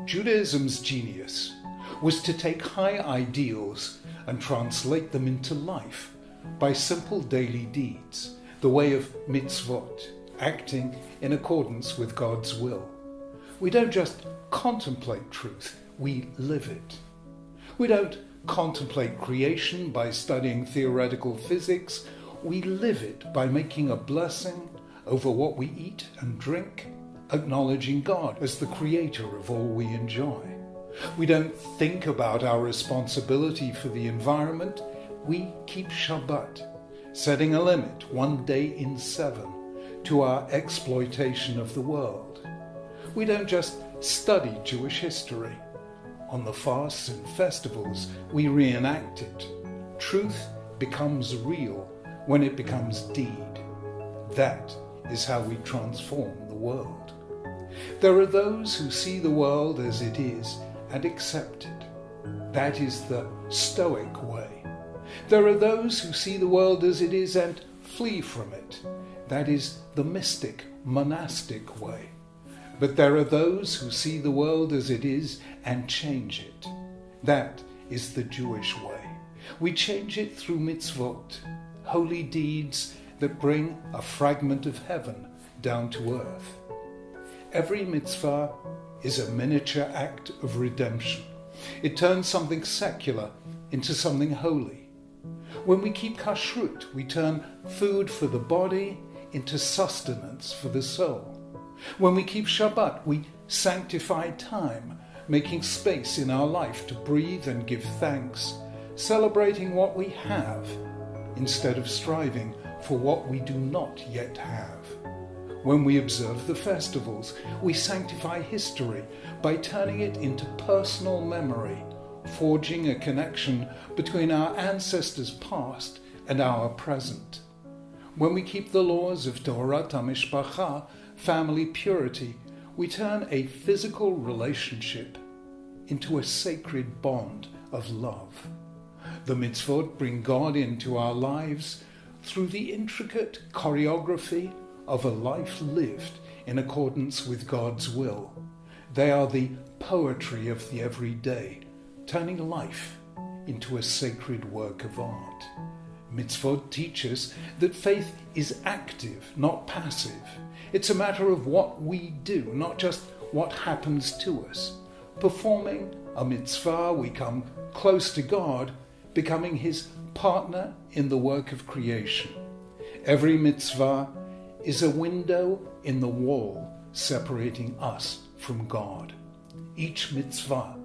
Judaism's genius was to take high ideals and translate them into life by simple daily deeds, the way of mitzvot, acting in accordance with God's will. We don't just contemplate truth, we live it. We don't contemplate creation by studying theoretical physics, we live it by making a blessing over what we eat and drink, acknowledging God as the creator of all we enjoy. We don't think about our responsibility for the environment, we keep Shabbat, setting a limit 1 day in 7 to our exploitation of the world. We don't just study Jewish history. On the fasts and festivals, we reenact it. Truth becomes real when it becomes deed. That is how we transform the world. There are those who see the world as it is and accept it. That is the Stoic way. There are those who see the world as it is and flee from it. That is the mystic, monastic way. But there are those who see the world as it is and change it. That is the Jewish way. We change it through mitzvot, holy deeds that bring a fragment of heaven down to earth. Every mitzvah is a miniature act of redemption. It turns something secular into something holy. When we keep kashrut, we turn food for the body into sustenance for the soul. When we keep Shabbat, we sanctify time, making space in our life to breathe and give thanks, celebrating what we have instead of striving for what we do not yet have. When we observe the festivals, we sanctify history by turning it into personal memory, forging a connection between our ancestors' past and our present. When we keep the laws of Torat HaMishpacha, family purity, we turn a physical relationship into a sacred bond of love. The mitzvot bring God into our lives through the intricate choreography of a life lived in accordance with God's will. They are the poetry of the everyday, turning life into a sacred work of art. Mitzvot teach us that faith is active, not passive. It's a matter of what we do, not just what happens to us. Performing a mitzvah, we come close to God, becoming his partner in the work of creation. Every mitzvah is a window in the wall separating us from God. Each mitzvah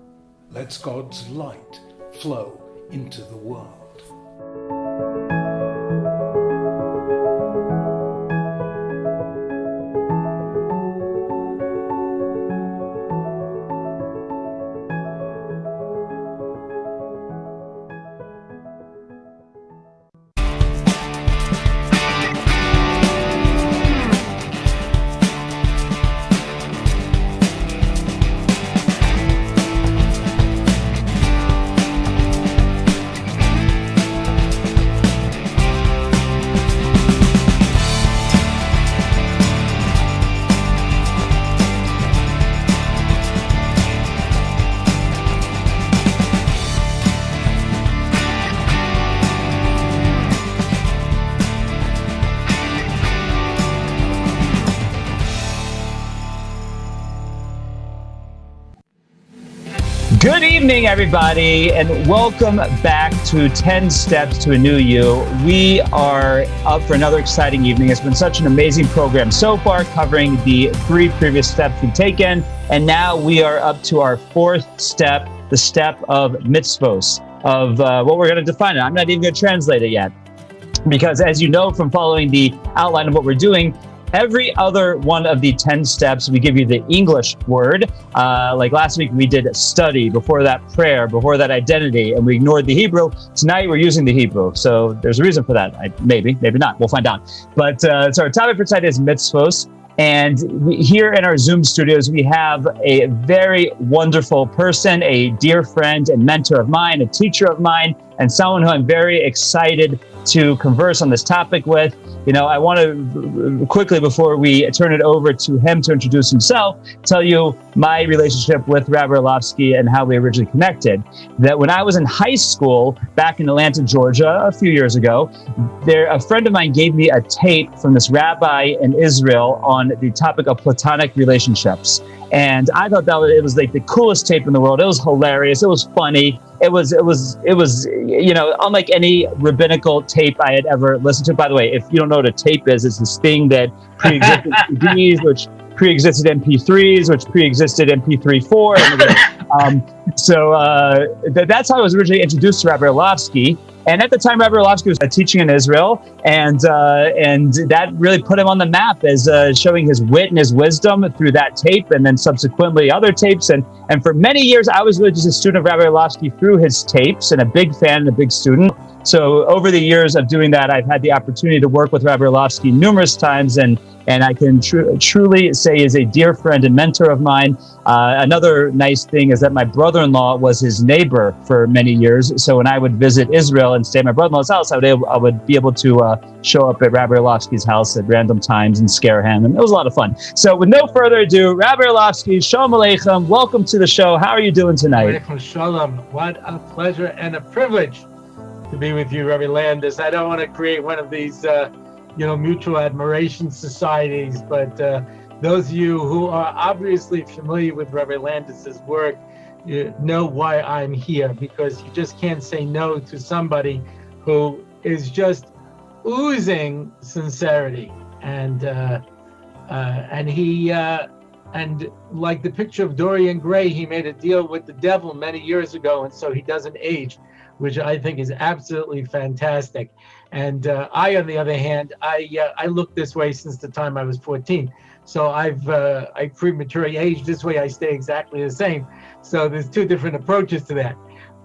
lets God's light flow into the world. Good evening, everybody, and welcome back to 10 Steps to a New You. We are up for another exciting evening. It's been such an amazing program so far, covering the 3 previous steps we've taken, and now we are up to our 4th step, the step of Mitzvos, of what we're going to define it. I'm not even going to translate it yet, because as you know from following the outline of what we're doing, every other one of the 10 steps, we give you the English word. Like last week, we did study, before that prayer, before that identity, and we ignored the Hebrew. Tonight, we're using the Hebrew. So there's a reason for that. Maybe not. We'll find out. But so our topic for tonight is mitzvos. And here in our Zoom studios, we have a very wonderful person, a dear friend and mentor of mine, a teacher of mine, and someone who I'm very excited to converse on this topic with. I want to quickly, before we turn it over to him to introduce himself, tell you my relationship with Rabbi Orlofsky and how we originally connected. That when I was in high school back in Atlanta, Georgia, a few years ago, a friend of mine gave me a tape from this rabbi in Israel on the topic of platonic relationships. And I thought it was like the coolest tape in the world. It was hilarious. It was funny. It was, unlike any rabbinical tape I had ever listened to. By the way, if you don't know what a tape is, it's this thing that pre-existed CDs, which pre-existed MP3s, which pre-existed MP3-4. That's how I was originally introduced to Rabbi Orlofsky. And at the time, Rabbi Orlofsky was teaching in Israel, and that really put him on the map as showing his wit and his wisdom through that tape, and then subsequently other tapes. And for many years, I was really just a student of Rabbi Orlofsky through his tapes, and a big fan and a big student. So over the years of doing that, I've had the opportunity to work with Rabbi Orlofsky numerous times, and I can truly say is a dear friend and mentor of mine. Another nice thing is that my brother-in-law was his neighbor for many years. So when I would visit Israel and stay at my brother-in-law's house, I would be able to show up at Rabbi Orlofsky's house at random times and scare him. And it was a lot of fun. So with no further ado, Rabbi Orlofsky, Shalom Aleichem, welcome to the show. How are you doing tonight? Aleichem Shalom. What a pleasure and a privilege to be with you, Rabbi Landis. I don't want to create one of these mutual admiration societies, but those of you who are obviously familiar with Rabbi Landis's work, you know why I'm here, because you just can't say no to somebody who is just oozing sincerity, and like the picture of Dorian Gray, he made a deal with the devil many years ago, and so he doesn't age, which I think is absolutely fantastic. And I, on the other hand, I look this way since the time I was 14. So I prematurely aged. This way I stay exactly the same. So there's two different approaches to that.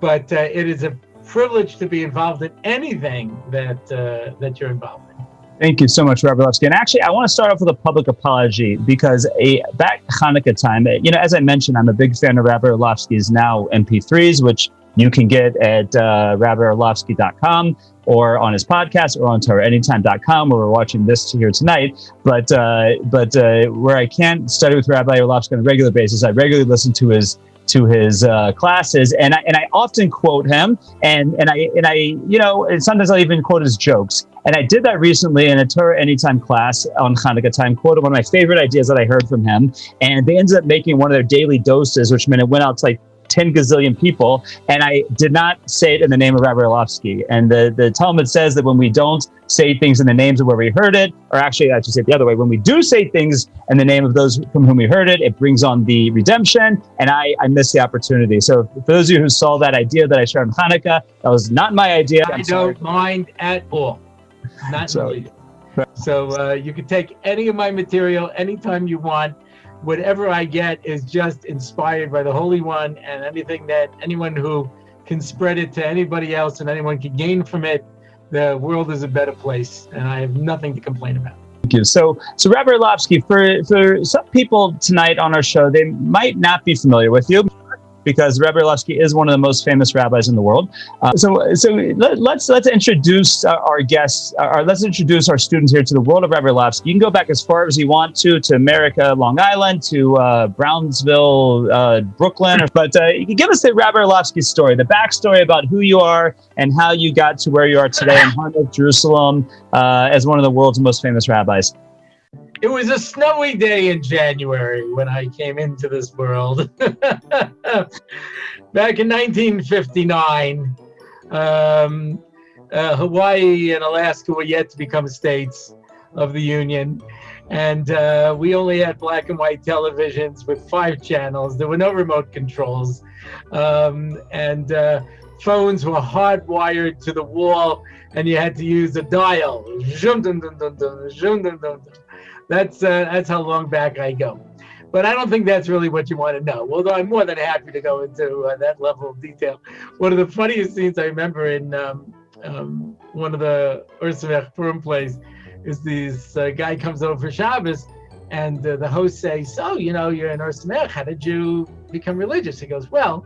But it is a privilege to be involved in anything that you're involved in. Thank you so much, Rabbi Orlofsky. And actually, I want to start off with a public apology, because back Hanukkah time, as I mentioned, I'm a big fan of Rabbi Orlofsky's now MP3s, which you can get at rabbiorlofsky.com or on his podcast or on TorahAnytime.com, where we're watching this here tonight. But where I can't study with Rabbi Orlofsky on a regular basis, I regularly listen to his classes, and I often quote him, and sometimes I'll even quote his jokes. And I did that recently in a Torah Anytime class on Hanukkah time, quoted one of my favorite ideas that I heard from him, and they ended up making one of their daily doses, which meant it went out to like 10 gazillion people, and I did not say it in the name of Rabbi Orlofsky. And the Talmud says that when we don't say things in the names of where we heard it, or actually I should say it the other way, when we do say things in the name of those from whom we heard it, it brings on the redemption, and I missed the opportunity. So for those of you who saw that idea that I shared on Hanukkah, that was not my idea. I don't mind at all. Not so. So you can take any of my material anytime you want. Whatever I get is just inspired by the Holy One, and anyone who can spread it to anybody else and anyone can gain from it, the world is a better place, and I have nothing to complain about. Thank you. So Rabbi Orlofsky, for some people tonight on our show, they might not be familiar with you, because Rabbi Orlofsky is one of the most famous rabbis in the world. So let's introduce our guests. Let's introduce our students here to the world of Rabbi Orlofsky. You can go back as far as you want to America, Long Island, to Brownsville, Brooklyn. But you can give us the Rabbi Orlofsky story, the backstory about who you are and how you got to where you are today in Harlem, Jerusalem, as one of the world's most famous rabbis. It was a snowy day in January when I came into this world. Back in 1959, Hawaii and Alaska were yet to become states of the Union. And we only had black and white televisions with 5 channels. There were no remote controls. And phones were hardwired to the wall, and you had to use a dial. That's how long back I go. But I don't think that's really what you want to know, although I'm more than happy to go into that level of detail. One of the funniest scenes I remember in one of the Ursamech Purim plays is this guy comes over for Shabbos, and the host says, "So, you're in Ursamech, how did you become religious?" He goes, "Well,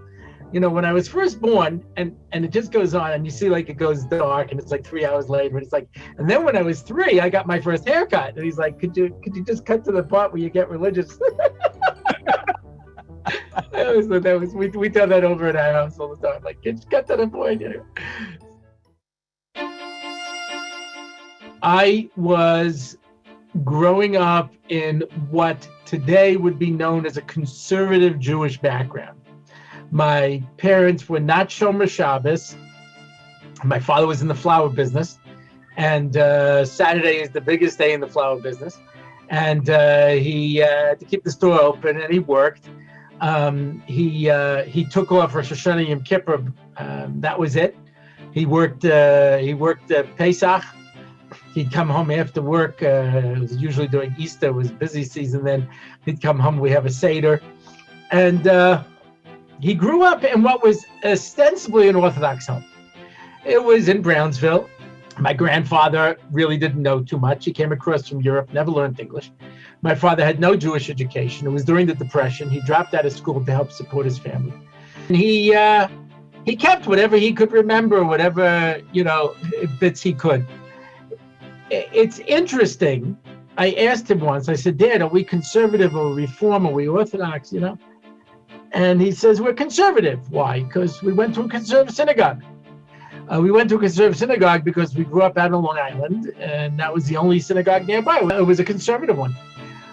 when I was first born, and it just goes on, and you see like it goes dark, and it's like 3 hours later, and it's like, and then when I was 3, I got my first haircut, and he's like, could you just cut to the part where you get religious? I always thought that was, we tell that over at our house all the time, like, just cut to the point. I was growing up in what today would be known as a conservative Jewish background. My parents were not Shomer Shabbos. My father was in the flower business, and Saturday is the biggest day in the flower business. And he had to keep the store open, and he worked. He took off Rosh Hashanah Yom Kippur. That was it. He worked Pesach. He'd come home after work. It was usually during Easter. It was busy season then. He'd come home. We have a Seder. And he grew up in what was ostensibly an Orthodox home. It was in Brownsville. My grandfather really didn't know too much. He came across from Europe, never learned English. My father had no Jewish education. It was during the Depression. He dropped out of school to help support his family. And he kept whatever he could remember, whatever, bits he could. It's interesting. I asked him once, I said, Dad, are we conservative or reform? Are we Orthodox, And he says, we're conservative. Why? Because we went to a conservative synagogue. We went to a conservative synagogue because we grew up out on Long Island, and that was the only synagogue nearby. It was a conservative one.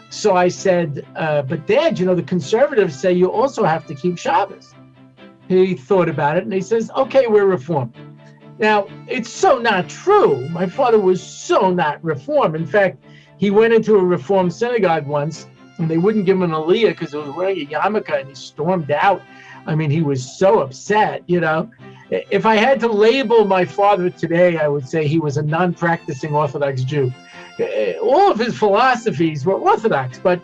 So I said, but Dad, the conservatives say you also have to keep Shabbos. He thought about it, and he says, okay, we're reform. Now, it's so not true. My father was so not reform. In fact, he went into a reform synagogue once, and they wouldn't give him an aliyah because he was wearing a yarmulke, and he stormed out. I mean, he was so upset, If I had to label my father today, I would say he was a non-practicing Orthodox Jew. All of his philosophies were Orthodox, but,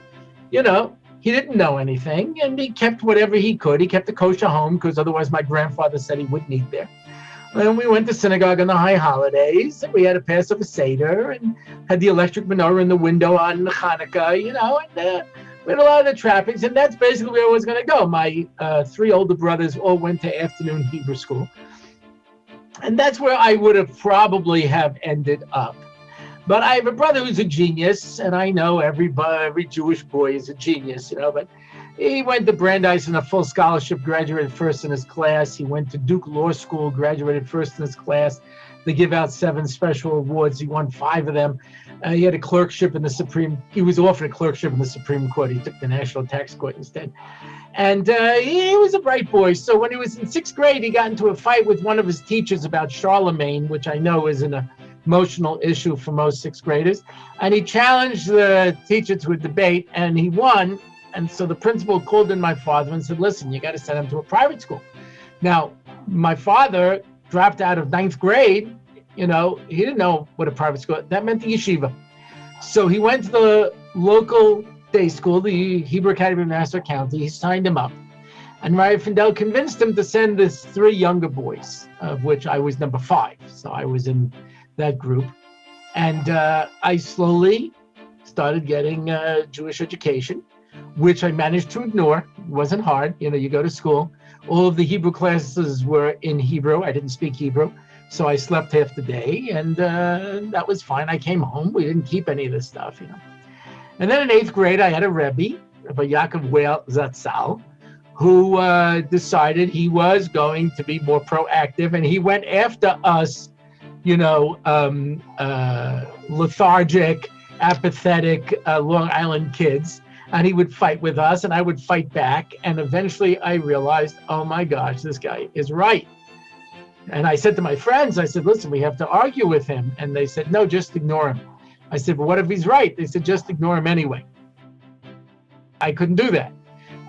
he didn't know anything, and he kept whatever he could. He kept a kosher home because otherwise my grandfather said he wouldn't eat there. And we went to synagogue on the high holidays, and we had a Passover Seder, and had the electric menorah in the window on Hanukkah, and we had a lot of the trappings, and that's basically where I was going to go. My 3 older brothers all went to afternoon Hebrew school, and that's where I would have probably have ended up. But I have a brother who's a genius, and I know every Jewish boy is a genius, but he went to Brandeis on a full scholarship, graduated first in his class. He went to Duke Law School, graduated first in his class. They give out 7 special awards. He won 5 of them. He had a clerkship in the he was offered a clerkship in the Supreme Court. He took the National Tax Court instead. And he was a bright boy. So when he was in 6th grade, he got into a fight with one of his teachers about Charlemagne, which I know is an emotional issue for most 6th graders. And he challenged the teacher to a debate, and he won. And so the principal called in my father and said, listen, you got to send him to a private school. Now, my father dropped out of 9th grade. He didn't know what a private school, that meant the yeshiva. So he went to the local day school, the Hebrew Academy of Nassau County. He signed him up. And Rabbi Findel convinced him to send his 3 younger boys, of which I was number 5. So I was in that group. And I slowly started getting Jewish education, which I managed to ignore. It wasn't hard. You go to school. All of the Hebrew classes were in Hebrew. I didn't speak Hebrew. So I slept half the day, and that was fine. I came home. We didn't keep any of this stuff, And then in 8th grade, I had a Rabbi, Rabbi Yaakov Weil Zatzal, who decided he was going to be more proactive, and he went after us, lethargic, apathetic Long Island kids. And he would fight with us, and I would fight back. And eventually I realized, oh my gosh, this guy is right. And I said to my friends, I said, listen, we have to argue with him. And they said, no, just ignore him. I said, but what if he's right? They said, just ignore him anyway. I couldn't do that.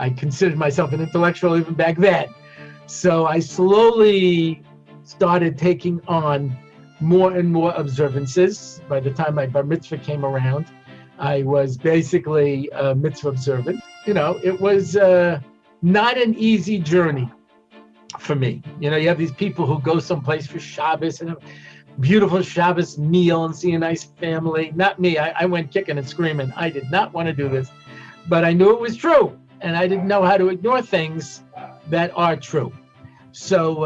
I considered myself an intellectual even back then. So I slowly started taking on more and more observances. By the time my bar mitzvah came around, I was basically mitzvah observant. It was not an easy journey for me. You have these people who go someplace for Shabbos and have a beautiful Shabbos meal and see a nice family. Not me. I went kicking and screaming. I did not want to do this, but I knew it was true, and I didn't know how to ignore things that are true. So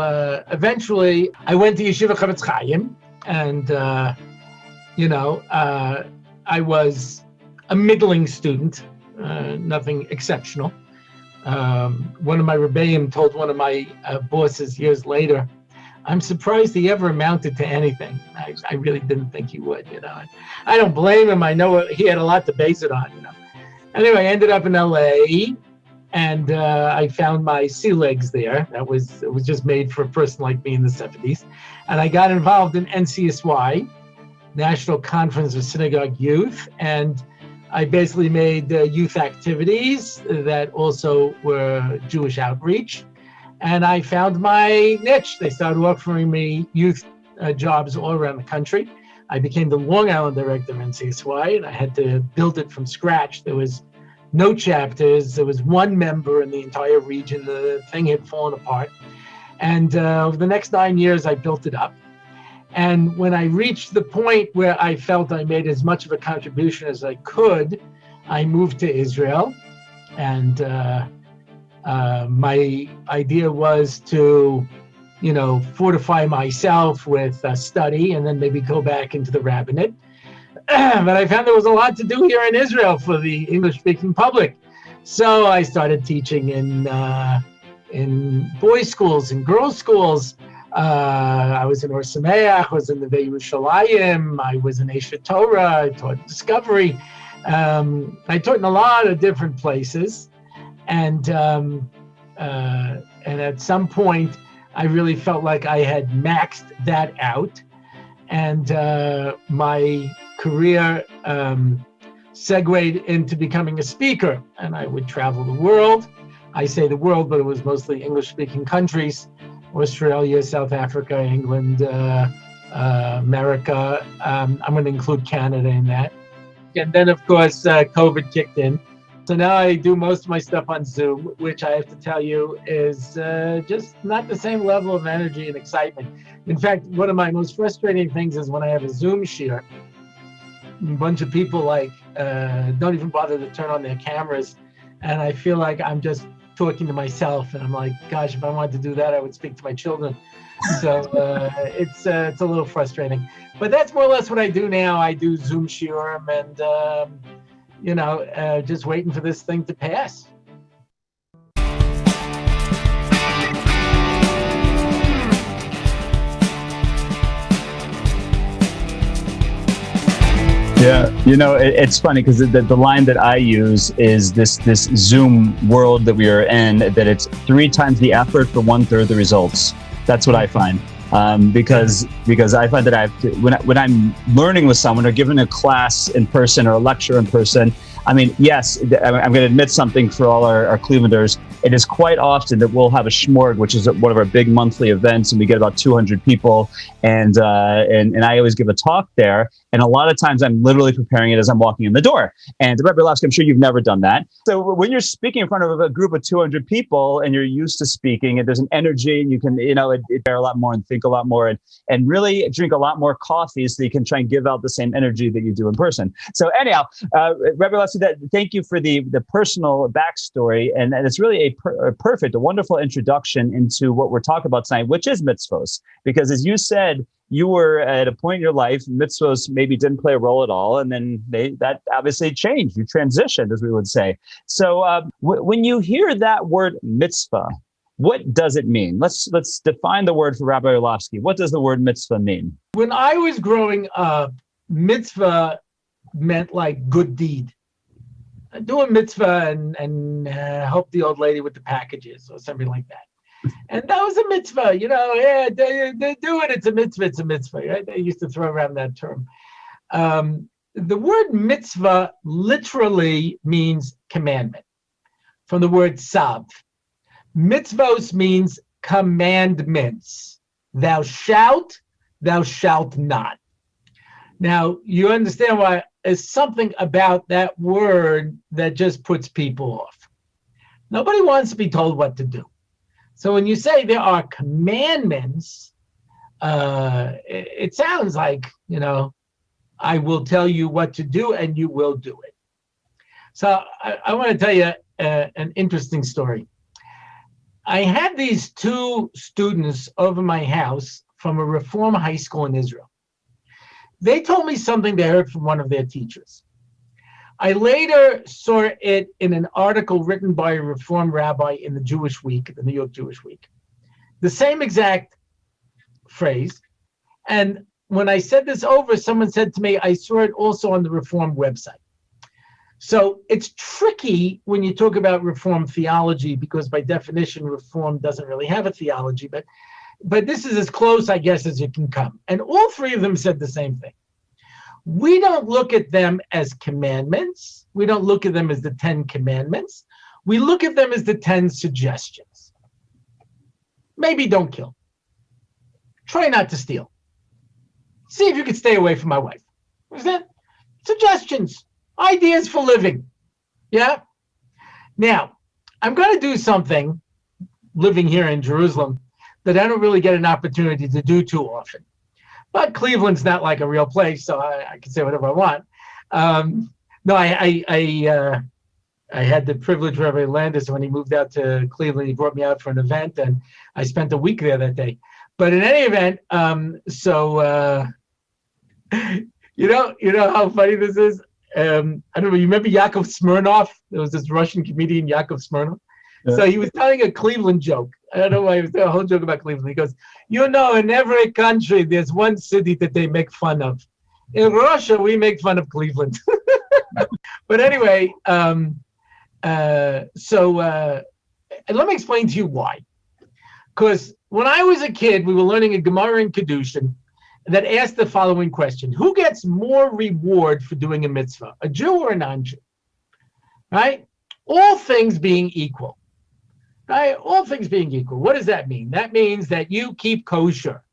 eventually I went to Yeshiva Chavetz Chaim, and I was a middling student, nothing exceptional. One of my Rebbeim told one of my bosses years later, I'm surprised he ever amounted to anything. I really didn't think he would, I don't blame him. I know he had a lot to base it on, Anyway, I ended up in LA, and I found my sea legs there. It was just made for a person like me in the 70s. And I got involved in NCSY, National Conference of Synagogue Youth, and I basically made youth activities that also were Jewish outreach. And I found my niche. They started offering me youth jobs all around the country. I became the Long Island director of NCSY, and I had to build it from scratch. There was no chapters. There was one member in the entire region. The thing had fallen apart. And over the next 9 years, I built it up. And when I reached the point where I felt I made as much of a contribution as I could, I moved to Israel. And my idea was to fortify myself with study and then maybe go back into the rabbinate. But I found there was a lot to do here in Israel for the English-speaking public. So I started teaching in boys' schools and girls' schools. I was in Or Sameach, I was in the Yerushalayim, I was in Eshet Torah, I taught Discovery. I taught in a lot of different places. And at some point, I really felt like I had maxed that out, and my career segued into becoming a speaker, and I would travel the world. I say the world, but it was mostly English-speaking countries: Australia, South Africa, England, America. I'm going to include Canada in that. And then, of course, COVID kicked in. So now I do most of my stuff on Zoom, which I have to tell you is just not the same level of energy and excitement. In fact, one of my most frustrating things is when I have a Zoom share, a bunch of people don't even bother to turn on their cameras. And I feel like I'm just talking to myself. And I'm like, gosh, if I wanted to do that, I would speak to my children. So it's a little frustrating. But that's more or less what I do now. I do Zoom shiurim and just waiting for this thing to pass. Yeah, it's funny because the line that I use is this Zoom world that we are in, that it's 3 times the effort for 1/3 the results. That's what I find. Because I find that I have to, when I'm learning with someone or giving a class in person or a lecture in person, I mean, yes, I'm going to admit something for all our Clevelanders. It is quite often that we'll have a shmorg, which is one of our big monthly events, and we get about 200 people, and I always give a talk there, and a lot of times I'm literally preparing it as I'm walking in the door. And Rabbi Orlofsky, I'm sure you've never done that. So when you're speaking in front of a group of 200 people and you're used to speaking, and there's an energy, and you can, bear a lot more and think a lot more, and really drink a lot more coffee so you can try and give out the same energy that you do in person. So anyhow, Rabbi Orlofsky, thank you for the personal backstory, and it's really a wonderful introduction into what we're talking about tonight, which is mitzvos. Because as you said, you were at a point in your life, mitzvos maybe didn't play a role at all, and then that obviously changed. You transitioned, as we would say. So when you hear that word mitzvah, what does it mean? Let's define the word for Rabbi Orlofsky. What does the word mitzvah mean? When I was growing up, mitzvah meant like good deed. Do a mitzvah and help the old lady with the packages or something like that. And that was a mitzvah, do it. It's a mitzvah, right? They used to throw around that term. The word mitzvah literally means commandment, from the word sav. Mitzvos means commandments. Thou shalt not. Now, you understand why there's something about that word that just puts people off. Nobody wants to be told what to do. So when you say there are commandments, it sounds like, I will tell you what to do and you will do it. So I want to tell you an interesting story. I had these two students over my house from a Reform high school in Israel. They told me something they heard from one of their teachers. I later saw it in an article written by a Reform rabbi in the Jewish Week, the New York Jewish Week. The same exact phrase. And when I said this over, someone said to me, I saw it also on the Reform website. So it's tricky when you talk about Reform theology, because by definition, Reform doesn't really have a theology, but this is as close, I guess, as you can come. And all three of them said the same thing. We don't look at them as commandments. We don't look at them as the 10 commandments. We look at them as the 10 suggestions. Maybe don't kill. Try not to steal. See if you can stay away from my wife. What's that? Suggestions, ideas for living. Yeah? Now, I'm going to do something, living here in Jerusalem, that I don't really get an opportunity to do too often. But Cleveland's not like a real place, so I can say whatever I want. I had the privilege of Rabbi Landis when he moved out to Cleveland. He brought me out for an event, and I spent a week there that day. But in any event, you know how funny this is. I don't know. You remember Yakov Smirnoff? There was this Russian comedian, Yakov Smirnoff. Yeah. So he was telling a Cleveland joke. I don't know why he was telling a whole joke about Cleveland. He goes, in every country, there's one city that they make fun of. In Russia, we make fun of Cleveland. But anyway, let me explain to you why. Because when I was a kid, we were learning a Gemara in Kedushin that asked the following question: who gets more reward for doing a mitzvah, a Jew or a non-Jew? Right? All things being equal. Right? All things being equal. What does that mean? That means that you keep kosher.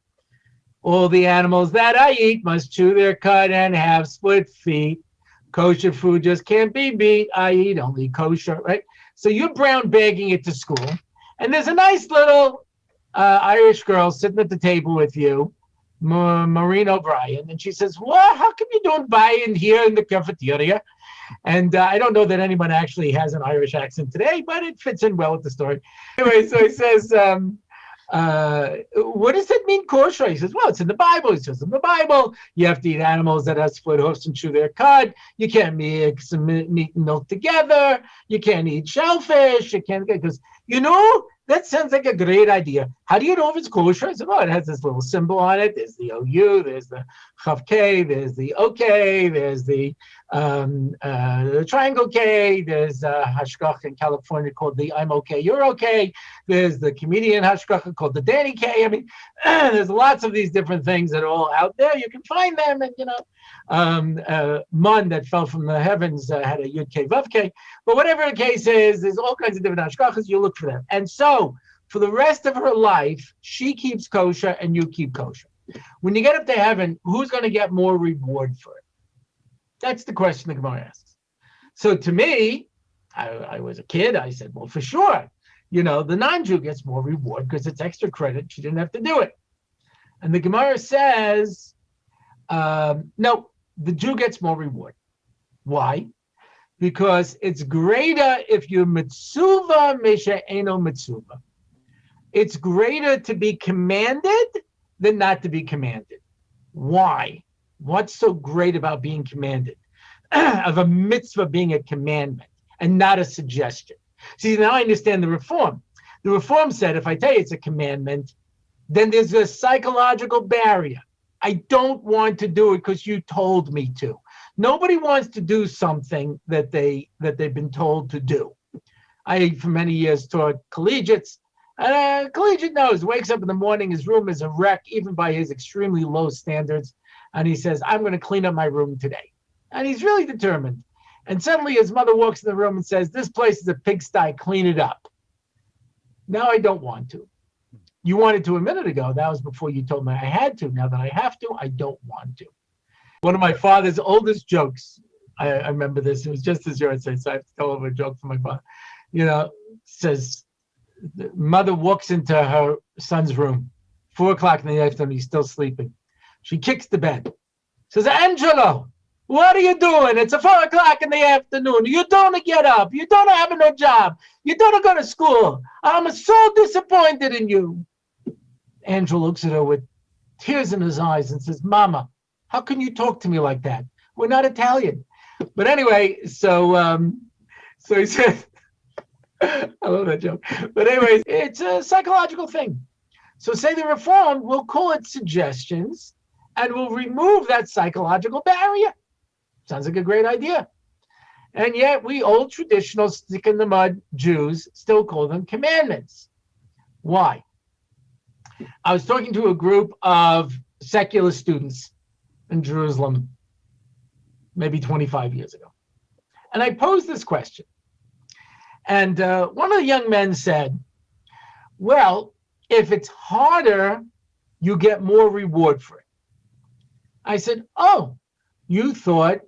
All the animals that I eat must chew their cud and have split feet. Kosher food just can't be beat. I eat only kosher, right? So you're brown bagging it to school, and there's a nice little Irish girl sitting at the table with you, Maureen O'Brien, and she says, "Well, how come you don't buy in here in the cafeteria?" And I don't know that anyone actually has an Irish accent today, but it fits in well with the story. Anyway, so he says, what does it mean, kosher? He says, well, it's in the Bible. He says, in the Bible, you have to eat animals that have split hoofs and chew their cud. You can't mix meat and milk together. You can't eat shellfish. You can't, because, that sounds like a great idea. How do you know if it's kosher? I said, well, it has this little symbol on it. There's the OU, there's the Chav K, there's the OK, there's the triangle K, there's Hashgach in California called the I'm OK, You're OK. There's the comedian Hashgach called the Danny K. I mean, there's lots of these different things that are all out there. You can find them, and, Mun that fell from the heavens had a Yud K, Vav K. But whatever the case is, there's all kinds of different Hashgachas. You look for them. And so, for the rest of her life, she keeps kosher and you keep kosher. When you get up to heaven, who's going to get more reward for it? That's the question the Gemara asks. So to me, I was a kid, I said, well, for sure, the non-Jew gets more reward because it's extra credit. She didn't have to do it. And the Gemara says, no, the Jew gets more reward. Why? Because it's greater if you're mitzvah mesha eno mitzvah. It's greater to be commanded than not to be commanded. Why? What's so great about being commanded? Of a mitzvah being a commandment and not a suggestion. See, now I understand the Reform. The Reform said, if I tell you it's a commandment, then there's a psychological barrier. I don't want to do it because you told me to. Nobody wants to do something that they've been told to do. I, for many years, taught collegiates. And a collegiate knows, wakes up in the morning, his room is a wreck, even by his extremely low standards. And he says, I'm going to clean up my room today. And he's really determined. And suddenly his mother walks in the room and says, this place is a pigsty, clean it up. Now I don't want to. You wanted to a minute ago. That was before you told me I had to. Now that I have to, I don't want to. One of my father's oldest jokes, I remember this, it was just as yours said, so I have to tell over a joke from my father. Says, the mother walks into her son's room, 4:00 in the afternoon, he's still sleeping. She kicks the bed. Says, Angelo, What are you doing? It's 4 o'clock in the afternoon. You don't get up. You don't have no job. You don't go to school. I'm so disappointed in you. Andrew looks at her with tears in his eyes and says, Mama, how can you talk to me like that? We're not Italian. But anyway, so he said, I love that joke. But anyway, it's a psychological thing. So say the Reformed, we'll call it suggestions, and we'll remove that psychological barrier. Sounds like a great idea. And yet we old traditional stick in the mud Jews still call them commandments. Why? I was talking to a group of secular students in Jerusalem maybe 25 years ago. And I posed this question. And one of the young men said, well, if it's harder, you get more reward for it. I said, oh, you thought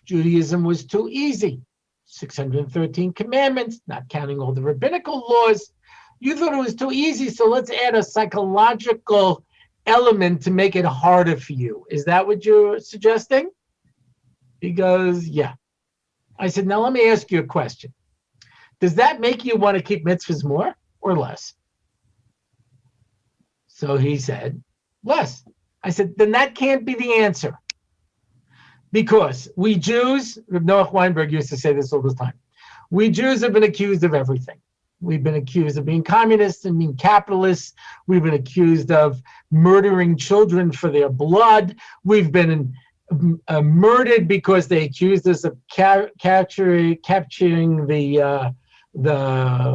Judaism was too easy. 613 commandments, not counting all the rabbinical laws. You thought it was too easy, so let's add a psychological element to make it harder for you. Is that what you're suggesting? He goes, yeah. I said, now let me ask you a question. Does that make you want to keep mitzvahs more or less? So he said, less. I said, then that can't be the answer. Because we Jews, Noach Weinberg used to say this all the time, we Jews have been accused of everything. We've been accused of being communists and being capitalists. We've been accused of murdering children for their blood. We've been murdered because they accused us of capturing the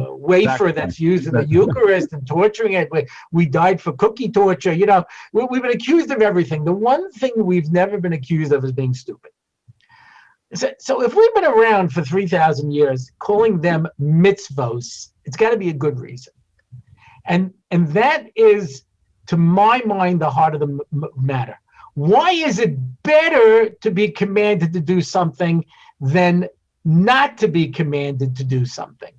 wafer that's used in the Eucharist and torturing it. We died for cookie torture. You know, we've been accused of everything. The one thing we've never been accused of is being stupid. So if we've been around for 3,000 years, calling them mitzvos, it's got to be a good reason. And that is, to my mind, the heart of the matter. Why is it better to be commanded to do something than not to be commanded to do something?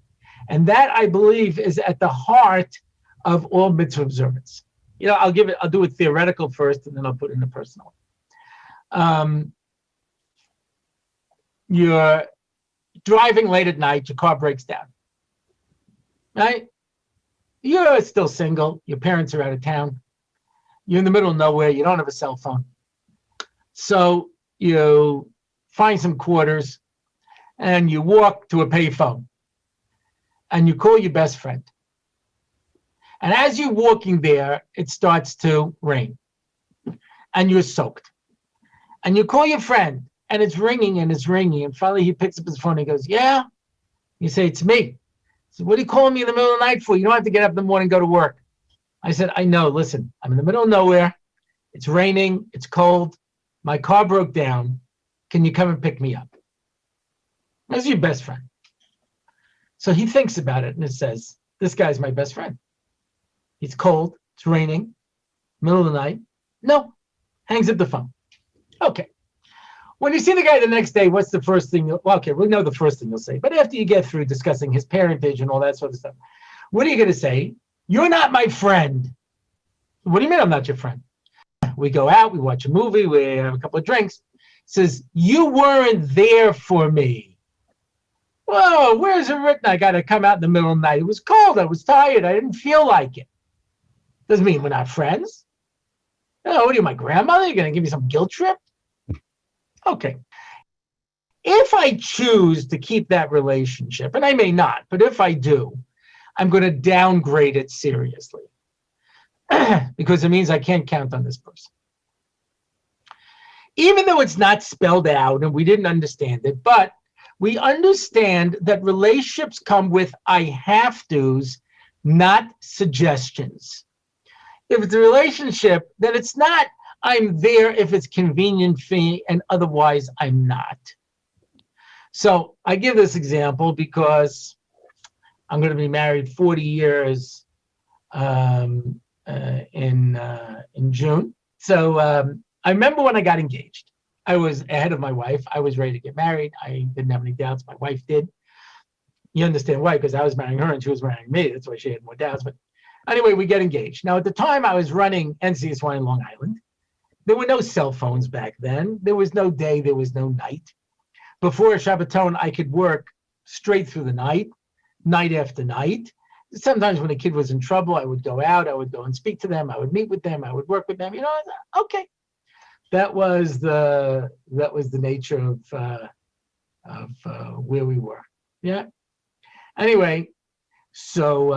And that, I believe, is at the heart of all mitzvah observance. You know, I'll do it theoretical first, and then I'll put it in the personal. You're driving late at night, your car breaks down, right? You're still single, your parents are out of town, you're in the middle of nowhere, you don't have a cell phone. So you find some quarters and you walk to a payphone and you call your best friend. And as you're walking there, it starts to rain and you're soaked. And you call your friend and it's ringing and it's ringing. And finally he picks up his phone and he goes, yeah? You say, it's me. So what are you calling me in the middle of the night for? You don't have to get up in the morning and go to work. I said, I know, listen, I'm in the middle of nowhere. It's raining, it's cold. My car broke down. Can you come and pick me up? That's your best friend. So he thinks about it and it says, this guy's my best friend. It's cold, it's raining, middle of the night. No, hangs up the phone. Okay. When you see the guy the next day, what's the first thing we know the first thing you'll say. But after you get through discussing his parentage and all that sort of stuff, what are you going to say? You're not my friend. What do you mean I'm not your friend? We go out, we watch a movie, we have a couple of drinks. Says, you weren't there for me. Whoa, where's it written? I got to come out in the middle of the night. It was cold. I was tired. I didn't feel like it. Doesn't mean we're not friends. Oh, what are you, my grandmother? You're going to give me some guilt trip? Okay. If I choose to keep that relationship, and I may not, but if I do, I'm going to downgrade it seriously because it means I can't count on this person. Even though it's not spelled out and we didn't understand it, but we understand that relationships come with I have to's, not suggestions. If it's a relationship, then it's not I'm there if it's convenient for me and otherwise I'm not. So I give this example because I'm going to be married 40 years in June. So I remember when I got engaged. I was ahead of my wife. I was ready to get married. I didn't have any doubts. My wife did. You understand why? Because I was marrying her and she was marrying me. That's why she had more doubts. But anyway, we get engaged. Now, at the time, I was running NCSY in Long Island. There were no cell phones back then. There was no day, there was no night. Before Shabbaton, I could work straight through the night, night after night. Sometimes when a kid was in trouble, I would go out, I would go and speak to them, I would meet with them, I would work with them. Okay. That was the nature of where we were. Yeah. Anyway, so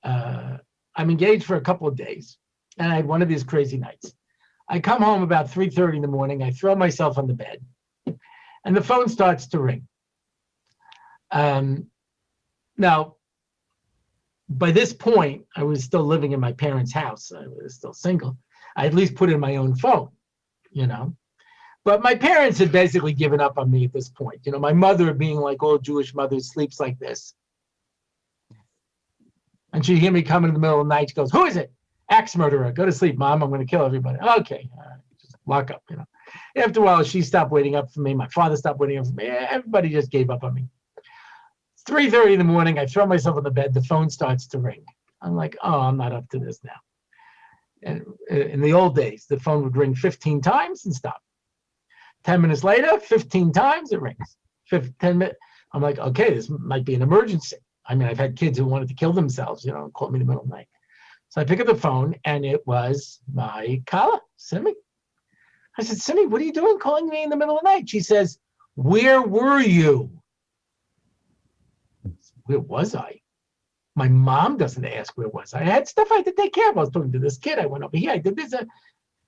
I'm engaged for a couple of days, and I had one of these crazy nights. I come home about 3:30 in the morning. I throw myself on the bed, and the phone starts to ring. Now, by this point, I was still living in my parents' house. I was still single. I at least put in my own phone, But my parents had basically given up on me at this point. My mother, being like all Jewish mothers, sleeps like this. And she'd hear me come in the middle of the night. She goes, "Who is it? Axe murderer. Go to sleep, Mom. I'm going to kill everybody." Okay, just lock up, After a while, she stopped waiting up for me. My father stopped waiting up for me. Everybody just gave up on me. It's 3:30 in the morning. I throw myself on the bed. The phone starts to ring. I'm like, oh, I'm not up to this now. And in the old days, the phone would ring 15 times and stop. 10 minutes later, 15 times it rings. 10 minutes. I'm like, okay, this might be an emergency. I mean, I've had kids who wanted to kill themselves, call me in the middle of the night. So I pick up the phone, and it was my Kala, Simi. I said, "Simi, what are you doing calling me in the middle of the night?" She says, "Where were you?" Where was I? My mom doesn't ask where was I. I had stuff I had to take care of. I was talking to this kid. I went over here. I did this.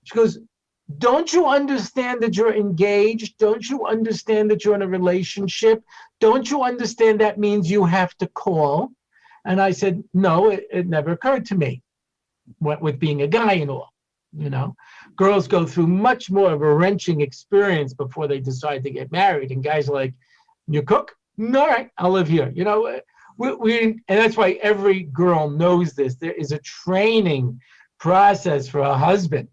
She goes, "Don't you understand that you're engaged? Don't you understand that you're in a relationship? Don't you understand that means you have to call?" And I said, "No, it never occurred to me." What with being a guy and all, girls go through much more of a wrenching experience before they decide to get married. And guys are like, "You cook? All right, I'll live here." And that's why every girl knows this. There is a training process for a husband.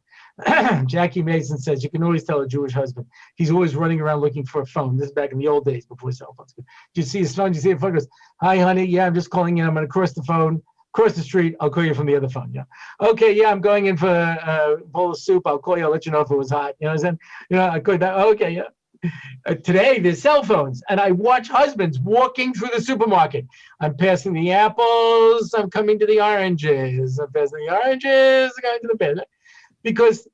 Jackie Mason says you can always tell a Jewish husband. He's always running around looking for a phone. This is back in the old days before cell phones. Do you see his phone? Do you see a phone? He goes, "Hi, honey. Yeah, I'm just calling in. I'm going to cross the street. I'll call you from the other phone." Yeah. "Okay, yeah, I'm going in for a bowl of soup. I'll call you. I'll let you know if it was hot." I could that. Okay, yeah. Today, there's cell phones, and I watch husbands walking through the supermarket. "I'm passing the apples. I'm coming to the oranges. I'm passing the oranges. I'm going to the bed." Because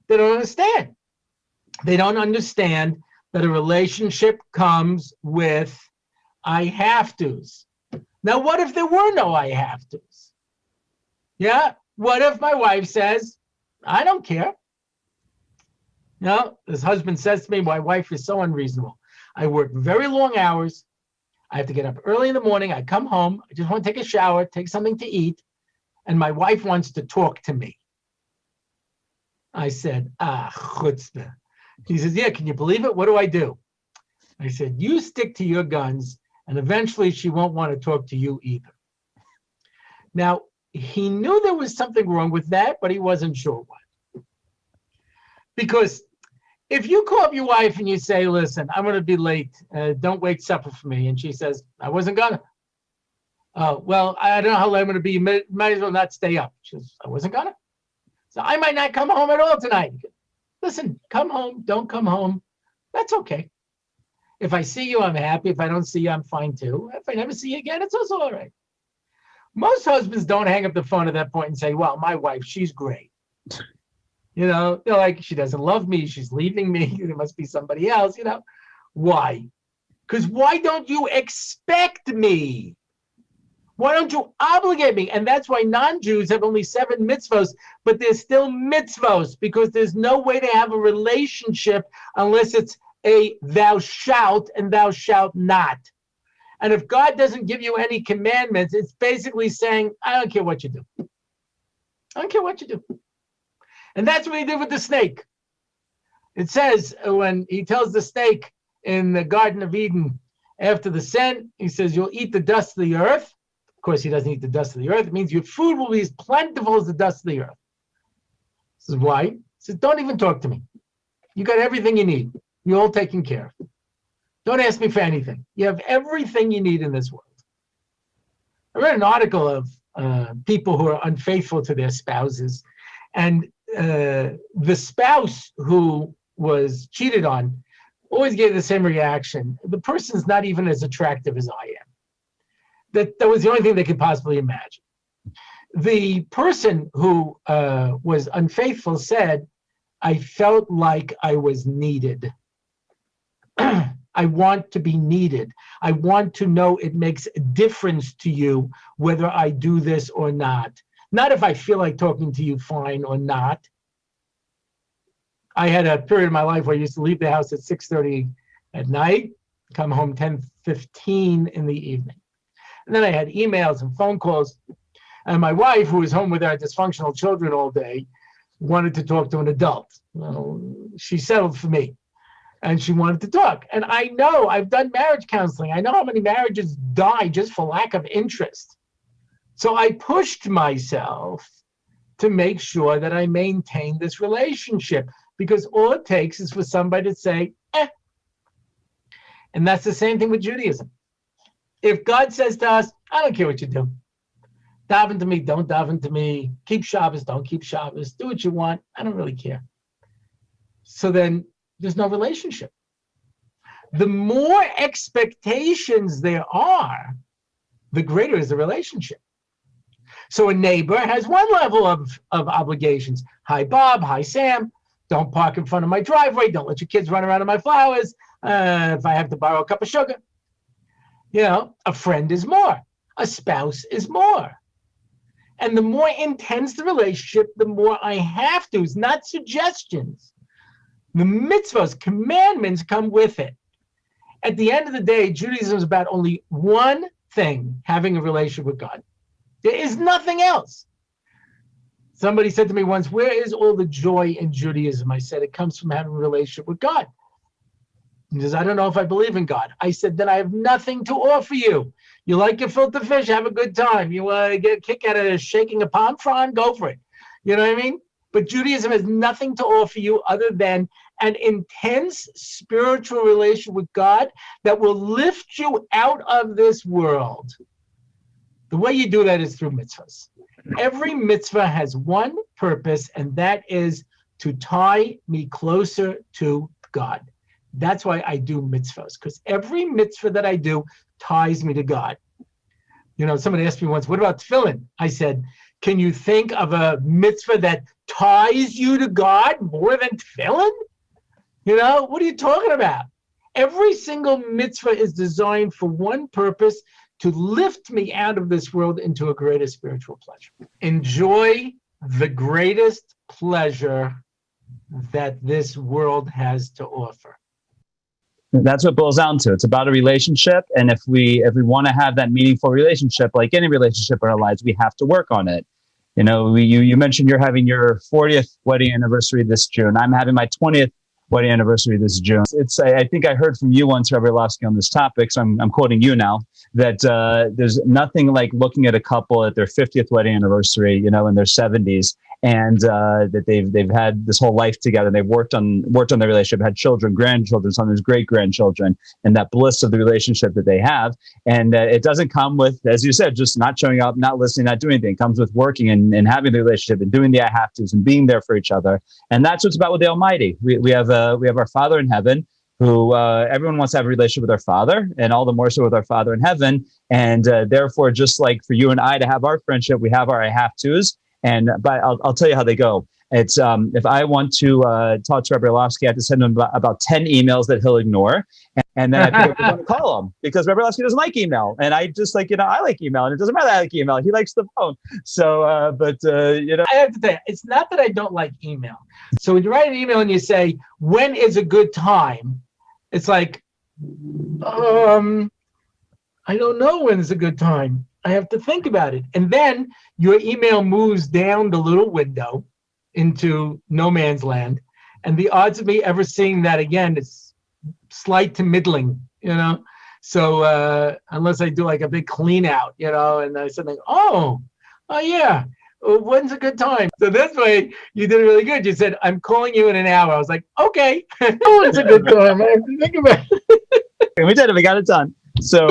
they don't understand. They don't understand that a relationship comes with I have to's. Now, what if there were no I have to's? Yeah? What if my wife says, "I don't care"? This husband says to me, "My wife is so unreasonable. I work very long hours. I have to get up early in the morning. I come home. I just want to take a shower, take something to eat. And my wife wants to talk to me." I said, chutzpah. He says, "Yeah, can you believe it? What do I do?" I said, "You stick to your guns, and eventually she won't want to talk to you either." Now, he knew there was something wrong with that, but he wasn't sure what. Because if you call up your wife and you say, "Listen, I'm going to be late. Don't wait supper for me." And she says, "I wasn't going to." "Well, I don't know how late I'm going to be. You might as well not stay up." She says, "I wasn't going to. So I might not come home at all tonight." "Listen, come home. Don't come home. That's okay. If I see you, I'm happy. If I don't see you, I'm fine too. If I never see you again, it's also all right." Most husbands don't hang up the phone at that point and say, "Well, my wife, she's great. They're like, she doesn't love me. She's leaving me. There must be somebody else." Why? Because why don't you expect me? Why don't you obligate me? And that's why non-Jews have only 7 mitzvos, but there's still mitzvos, because there's no way to have a relationship unless it's a thou shalt and thou shalt not. And if God doesn't give you any commandments, it's basically saying, "I don't care what you do. I don't care what you do." And that's what he did with the snake. It says when he tells the snake in the Garden of Eden, after the sin, he says, "You'll eat the dust of the earth." Of course, he doesn't eat the dust of the earth. It means your food will be as plentiful as the dust of the earth. This is why. He says, "Don't even talk to me. You got everything you need. You're all taken care of. Don't ask me for anything. You have everything you need in this world." I read an article of people who are unfaithful to their spouses, and the spouse who was cheated on always gave the same reaction. The person's not even as attractive as I am. That was the only thing they could possibly imagine. The person who was unfaithful said, I felt like I was needed. I want to be needed. I want to know it makes a difference to you whether I do this or not. Not if I feel like talking to you fine or not. I had a period in my life where I used to leave the house at 6:30 at night, come home 10:15 in the evening. And then I had emails and phone calls. And my wife, who was home with our dysfunctional children all day, wanted to talk to an adult. Well, she settled for me. And she wanted to talk. And I know, I've done marriage counseling. I know how many marriages die just for lack of interest. So I pushed myself to make sure that I maintain this relationship, because all it takes is for somebody to say, eh. And that's the same thing with Judaism. If God says to us, I don't care what you do. Daven to me, don't daven to me. Keep Shabbos, don't keep Shabbos. Do what you want. I don't really care. So then there's no relationship. The more expectations there are, the greater is the relationship. So a neighbor has one level of obligations. Hi, Bob. Hi, Sam. Don't park in front of my driveway. Don't let your kids run around on my flowers. If I have to borrow a cup of sugar. You know, a friend is more. A spouse is more. And the more intense the relationship, the more I have to. It's not suggestions. The mitzvahs, commandments come with it. At the end of the day, Judaism is about only one thing, having a relationship with God. There is nothing else. Somebody said to me once, where is all the joy in Judaism? I said, it comes from having a relationship with God. He says, I don't know if I believe in God. I said, then I have nothing to offer you. You like your filter fish, have a good time. You want to get a kick out of shaking a palm frond, go for it. You know what I mean? But Judaism has nothing to offer you other than an intense spiritual relation with God that will lift you out of this world. The way you do that is through mitzvahs. Every mitzvah has one purpose, and that is to tie me closer to God. That's why I do mitzvahs, because every mitzvah that I do ties me to God. You know, somebody asked me once, what about tefillin? I said, can you think of a mitzvah that ties you to God more than tefillin? You know, what are you talking about? Every single mitzvah is designed for one purpose, to lift me out of this world into a greater spiritual pleasure. Enjoy the greatest pleasure that this world has to offer. That's what it boils down to. It's about a relationship. And if we want to have that meaningful relationship, like any relationship in our lives, we have to work on it. You know, you mentioned you're having your 40th wedding anniversary this June. I'm having my 20th wedding anniversary this June. I think I heard from you once, Rabbi Orlofsky, on this topic, so I'm quoting you now, that there's nothing like looking at a couple at their 50th wedding anniversary, you know, in their 70s, and that they've had this whole life together. They've worked on their relationship, had children, grandchildren, sometimes great grandchildren, and that bliss of the relationship that they have. And it doesn't come with, as you said, just not showing up, not listening, not doing anything. It comes with working and having the relationship and doing the I have tos and being there for each other. And that's what's about with the Almighty. We have our Father in heaven, who everyone wants to have a relationship with our Father, and all the more so with our Father in heaven. And therefore, just like for you and I to have our friendship, we have our I have tos. And but I'll tell you how they go. It's if I want to talk to Rabbi Orlofsky, I have to send him about 10 emails that he'll ignore, and then I pick up the phone and call him, because Rabbi Orlofsky doesn't like email, and I just like, I like email, and it doesn't matter that I like email. He likes the phone. So, I have to tell you, it's not that I don't like email. So when you write an email and you say, when is a good time? It's like, I don't know when is a good time. I have to think about it. And then your email moves down the little window into no man's land. And the odds of me ever seeing that again is slight to middling, you know? So unless I do like a big clean out, you know, and I something, oh yeah, when's a good time? So this way you did really good. You said, I'm calling you in an hour. I was like, okay, when's a good time? I have to think about it. And we did it. We got it done. So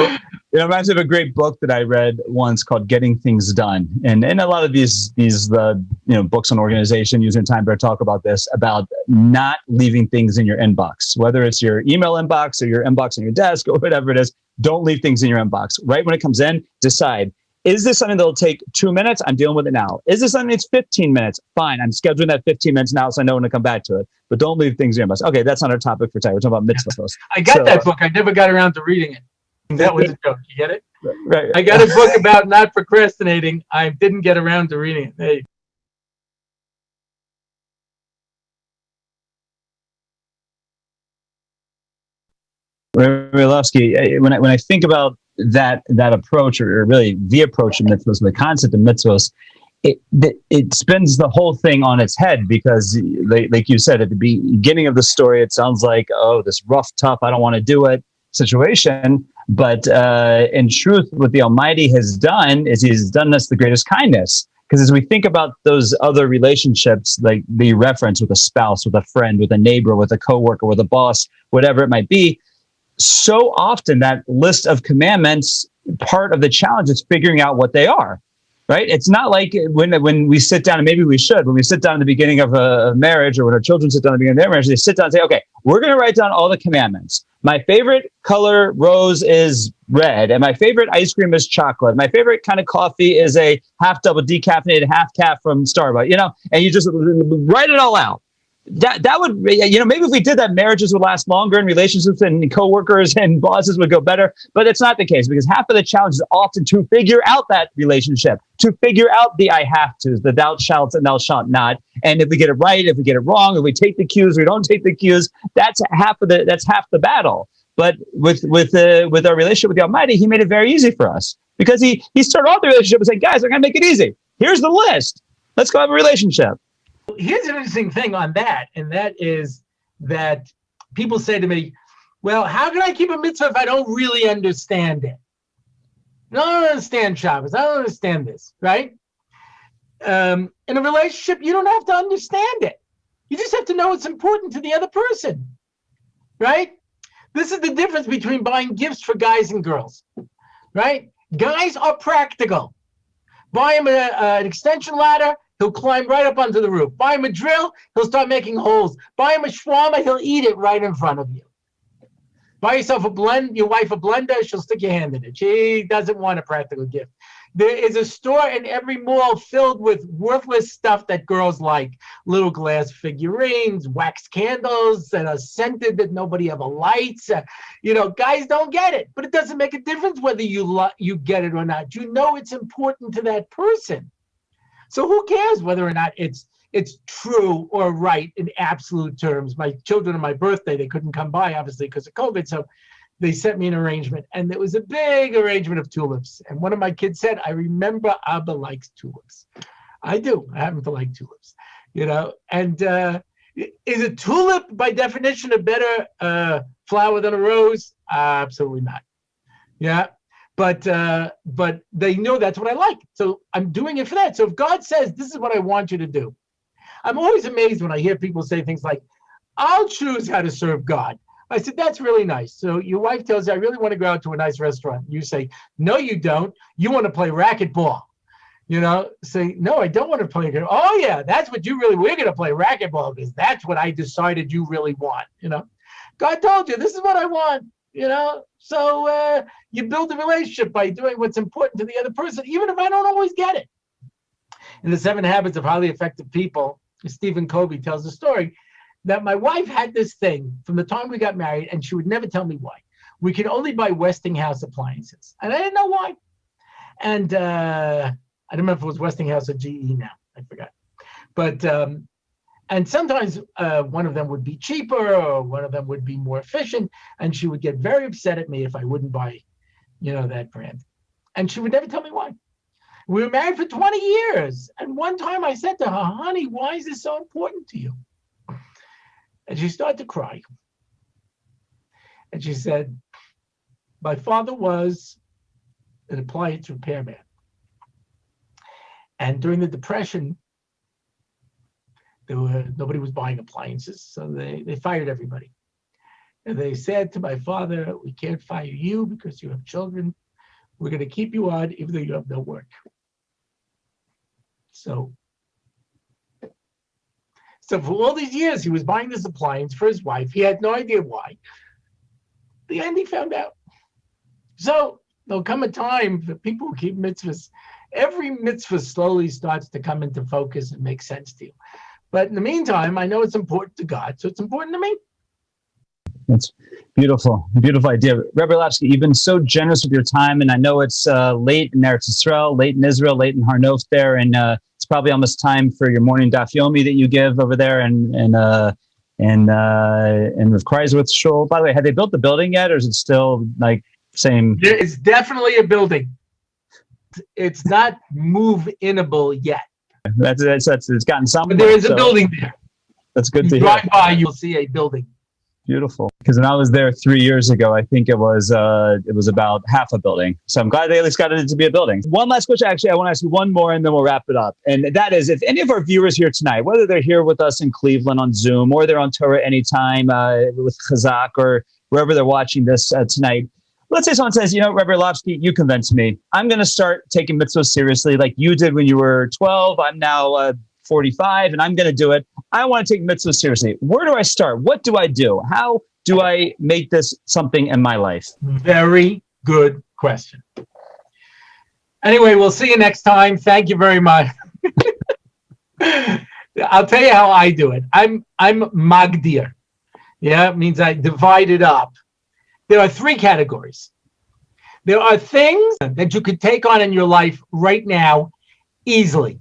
It reminds me of a great book that I read once called "Getting Things Done," and a lot of these books on organization using time better talk about this, about not leaving things in your inbox, whether it's your email inbox or your inbox on your desk or whatever it is. Don't leave things in your inbox. Right when it comes in, decide: is this something that'll take 2 minutes? I'm dealing with it now. Is this something that's 15 minutes? Fine, I'm scheduling that 15 minutes now, so I know when to come back to it. But don't leave things in your inbox. Okay, that's not our topic for today. We're talking about mitzvahs. I got that book. I never got around to reading it. That was a joke. You get it? Right. I got a book about not procrastinating. I didn't get around to reading it. Hey. Rabbi Orlofsky, when I think about that approach, or really the approach of mitzvahs, the concept of mitzvahs, it spins the whole thing on its head, because like you said at the beginning of the story, it sounds like, oh, this rough, tough, I don't want to do it situation. But in truth, what the Almighty has done is He's done us the greatest kindness. Because as we think about those other relationships, like the reference with a spouse, with a friend, with a neighbor, with a coworker, with a boss, whatever it might be, so often that list of commandments, part of the challenge is figuring out what they are. Right? It's not like when we sit down, and maybe we should, when we sit down at the beginning of a marriage, or when our children sit down at the beginning of their marriage, they sit down and say, okay, we're going to write down all the commandments. My favorite color rose is red, and my favorite ice cream is chocolate. My favorite kind of coffee is a half double decaffeinated half calf from Starbucks, and you just write it all out. That would, maybe if we did that, marriages would last longer, and relationships and coworkers and bosses would go better. But it's not the case, because half of the challenge is often to figure out that relationship, to figure out the I have tos, the thou shalt and thou shalt not. And if we get it right, if we get it wrong, if we take the cues, we don't take the cues, that's half the battle. But with our relationship with the Almighty, He made it very easy for us, because He started off the relationship and said, guys, I'm going to make it easy. Here's the list. Let's go have a relationship. Here's an interesting thing on that, and that is that people say to me, well, how can I keep a mitzvah if I don't really understand it? I don't understand Shabbos. I don't understand this, right? In a relationship, you don't have to understand it. You just have to know it's important to the other person, right? This is the difference between buying gifts for guys and girls, right? Guys are practical. Buy him an extension ladder, he'll climb right up onto the roof. Buy him a drill, he'll start making holes. Buy him a shawarma, he'll eat it right in front of you. Buy yourself your wife a blender, she'll stick your hand in it. She doesn't want a practical gift. There is a store in every mall filled with worthless stuff that girls like. Little glass figurines, wax candles that are scented that nobody ever lights. Guys don't get it, but it doesn't make a difference whether you get it or not. You know it's important to that person. So who cares whether or not it's true or right in absolute terms? My children on my birthday, they couldn't come by, obviously, because of COVID. So they sent me an arrangement, and it was a big arrangement of tulips. And one of my kids said, I remember Abba likes tulips. I do. I happen to like tulips, And is a tulip, by definition, a better flower than a rose? Absolutely not. Yeah. But they know that's what I like. So I'm doing it for that. So if God says, this is what I want you to do, I'm always amazed when I hear people say things like, I'll choose how to serve God. I said, that's really nice. So your wife tells you, I really want to go out to a nice restaurant. You say, no, you don't. You want to play racquetball. Say, no, I don't want to play. Oh, yeah, that's what we're going to play racquetball, because that's what I decided you really want. God told you, this is what I want. So you build a relationship by doing what's important to the other person, even if I don't always get it. In the 7 Habits of Highly Effective People, Stephen Covey tells the story that my wife had this thing from the time we got married, and she would never tell me why. We could only buy Westinghouse appliances, and I didn't know why. And I don't remember if it was Westinghouse or GE now. I forgot. But and sometimes one of them would be cheaper, or one of them would be more efficient, and she would get very upset at me if I wouldn't buy, that brand. And she would never tell me why. We were married for 20 years, and one time I said to her, honey, why is this so important to you? And she started to cry. And she said, my father was an appliance repairman. And during the Depression, nobody was buying appliances, so they fired everybody. And they said to my father, we can't fire you because you have children. We're going to keep you on even though you have no work. So for all these years, he was buying this appliance for his wife. He had no idea why. The end, he found out. So there'll come a time for people who keep mitzvahs. Every mitzvah slowly starts to come into focus and make sense to you. But in the meantime, I know it's important to God, so it's important to me. That's beautiful. Beautiful idea. Rabbi Orlofsky, you've been so generous with your time, and I know it's late in Eretz Yisrael, late in Israel, late in Har Nof there, and it's probably almost time for your morning daf yomi that you give over there and with Kreiswitz Shul. By the way, have they built the building yet, or is it still like same? It's definitely a building. It's not move-inable yet. That's it's gotten somewhere. But there is a building there. That's good You to hear. drive by, you'll see a building. Beautiful. Because when I was there 3 years ago, I think it was about half a building. So I'm glad they at least got it to be a building. One last question. Actually, I want to ask you one more, and then we'll wrap it up. And that is, if any of our viewers here tonight, whether they're here with us in Cleveland on Zoom, or they're on Torah anytime with Chazak, or wherever they're watching this tonight, let's say someone says, Rabbi Orlofsky, you convinced me. I'm going to start taking mitzvahs seriously like you did when you were 12. I'm now 45, and I'm going to do it. I want to take mitzvahs seriously. Where do I start? What do I do? How do I make this something in my life? Very good question. Anyway, we'll see you next time. Thank you very much. I'll tell you how I do it. I'm magdir. Yeah, it means I divide it up. There are three categories. There are things that you could take on in your life right now easily.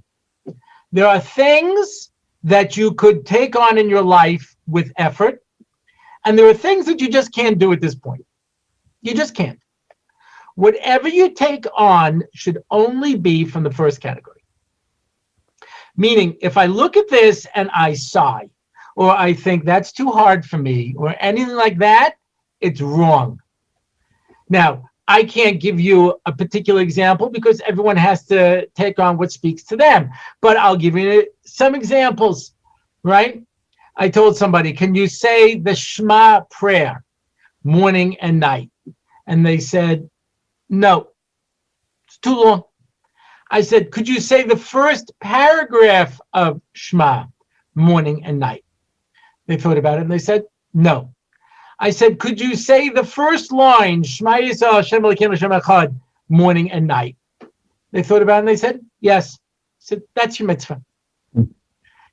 There are things that you could take on in your life with effort. And there are things that you just can't do at this point. You just can't. Whatever you take on should only be from the first category. Meaning, if I look at this and I sigh, or I think that's too hard for me, or anything like that, it's wrong. Now, I can't give you a particular example because everyone has to take on what speaks to them. But I'll give you some examples, right? I told somebody, can you say the Shema prayer morning and night? And they said, no, it's too long. I said, could you say the first paragraph of Shema morning and night? They thought about it and they said, no. I said, could you say the first line, Shema Yisrael, Hashem Elokeinu Hashem Echad, morning and night? They thought about it and they said, yes. I said, that's your mitzvah.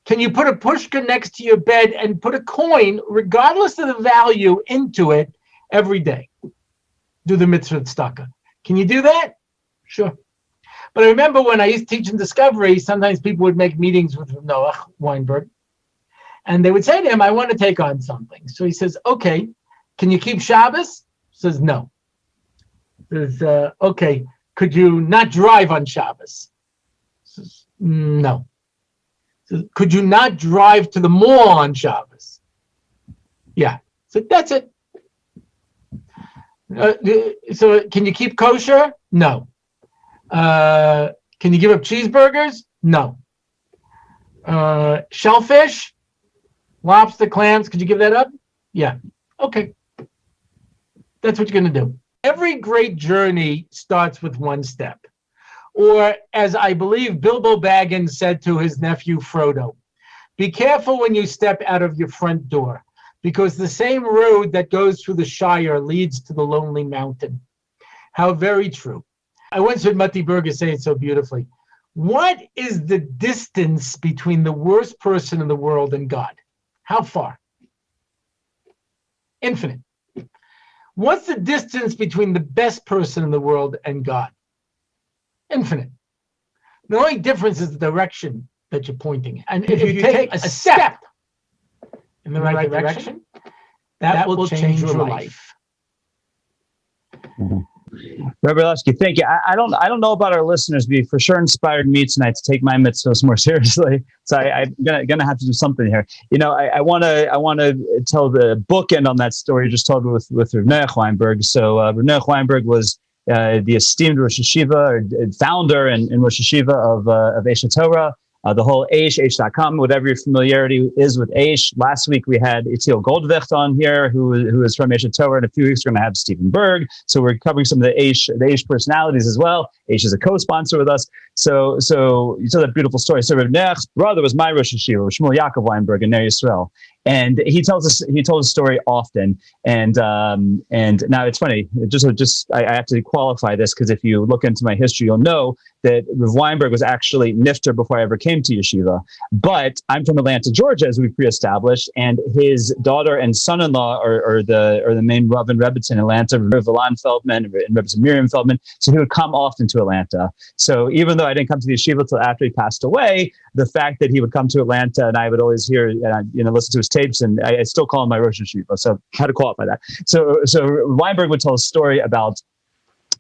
Can you put a pushka next to your bed and put a coin, regardless of the value, into it every day? Do the mitzvah tzedakah. Can you do that? Sure. But I remember when I used to teach in Discovery, sometimes people would make meetings with Noah Weinberg. And they would say to him, I want to take on something. So he says, okay, can you keep Shabbos? He says, no. He says, okay, could you not drive on Shabbos? He says, no. He says, could you not drive to the mall on Shabbos? Yeah. So that's it. So can you keep kosher? No. Can you give up cheeseburgers? No. Shellfish? Lobster, clams, could you give that up? Yeah. Okay. That's what you're going to do. Every great journey starts with one step. Or, as I believe Bilbo Baggins said to his nephew Frodo, be careful when you step out of your front door, because the same road that goes through the Shire leads to the lonely mountain. How very true. I once heard Matti Berger say it so beautifully. What is the distance between the worst person in the world and God? How far? Infinite. What's the distance between the best person in the world and God? Infinite. The only difference is the direction that you're pointing. And if you take a step in the right direction, that will change your life. Mm-hmm. Rabbi Orlofsky, thank you. I don't know about our listeners, but you for sure inspired me tonight to take my mitzvahs more seriously. So I'm gonna have to do something here. I want to tell the bookend on that story you just told with Menachem Weinberg. So Menachem Weinberg was the esteemed Rosh Hashiva, or founder and Rosh Hashiva of Eshet Torah. the whole Aish.com, whatever your familiarity is with Aish. Last week we had Itziel Goldwicht on here, who is from Aish Torah. In a few weeks we're going to have Stephen Berg. So we're covering some of the Aish personalities as well. Aish is a co-sponsor with us. So you saw that beautiful story. So Reb Nech's brother was my Rosh Hashiva, Shmuel Yaakov Weinberg in Ner Yisrael. And he told the story often. And now it's funny. I have to qualify this, because if you look into my history, you'll know that Rav Weinberg was actually nifter before I ever came to yeshiva. But I'm from Atlanta, Georgia, as we pre-established, and his daughter and son-in-law are the main Rav and Rebbetzin in Atlanta, Rav Ilan Feldman and Rebbetzin Miriam Feldman. So he would come often to Atlanta. So even though I didn't come to the yeshiva until after he passed away, the fact that he would come to Atlanta and I would always hear, listen to his tapes, and I still call him my Rosh Hashiva. So how to qualify that? So Weinberg would tell a story about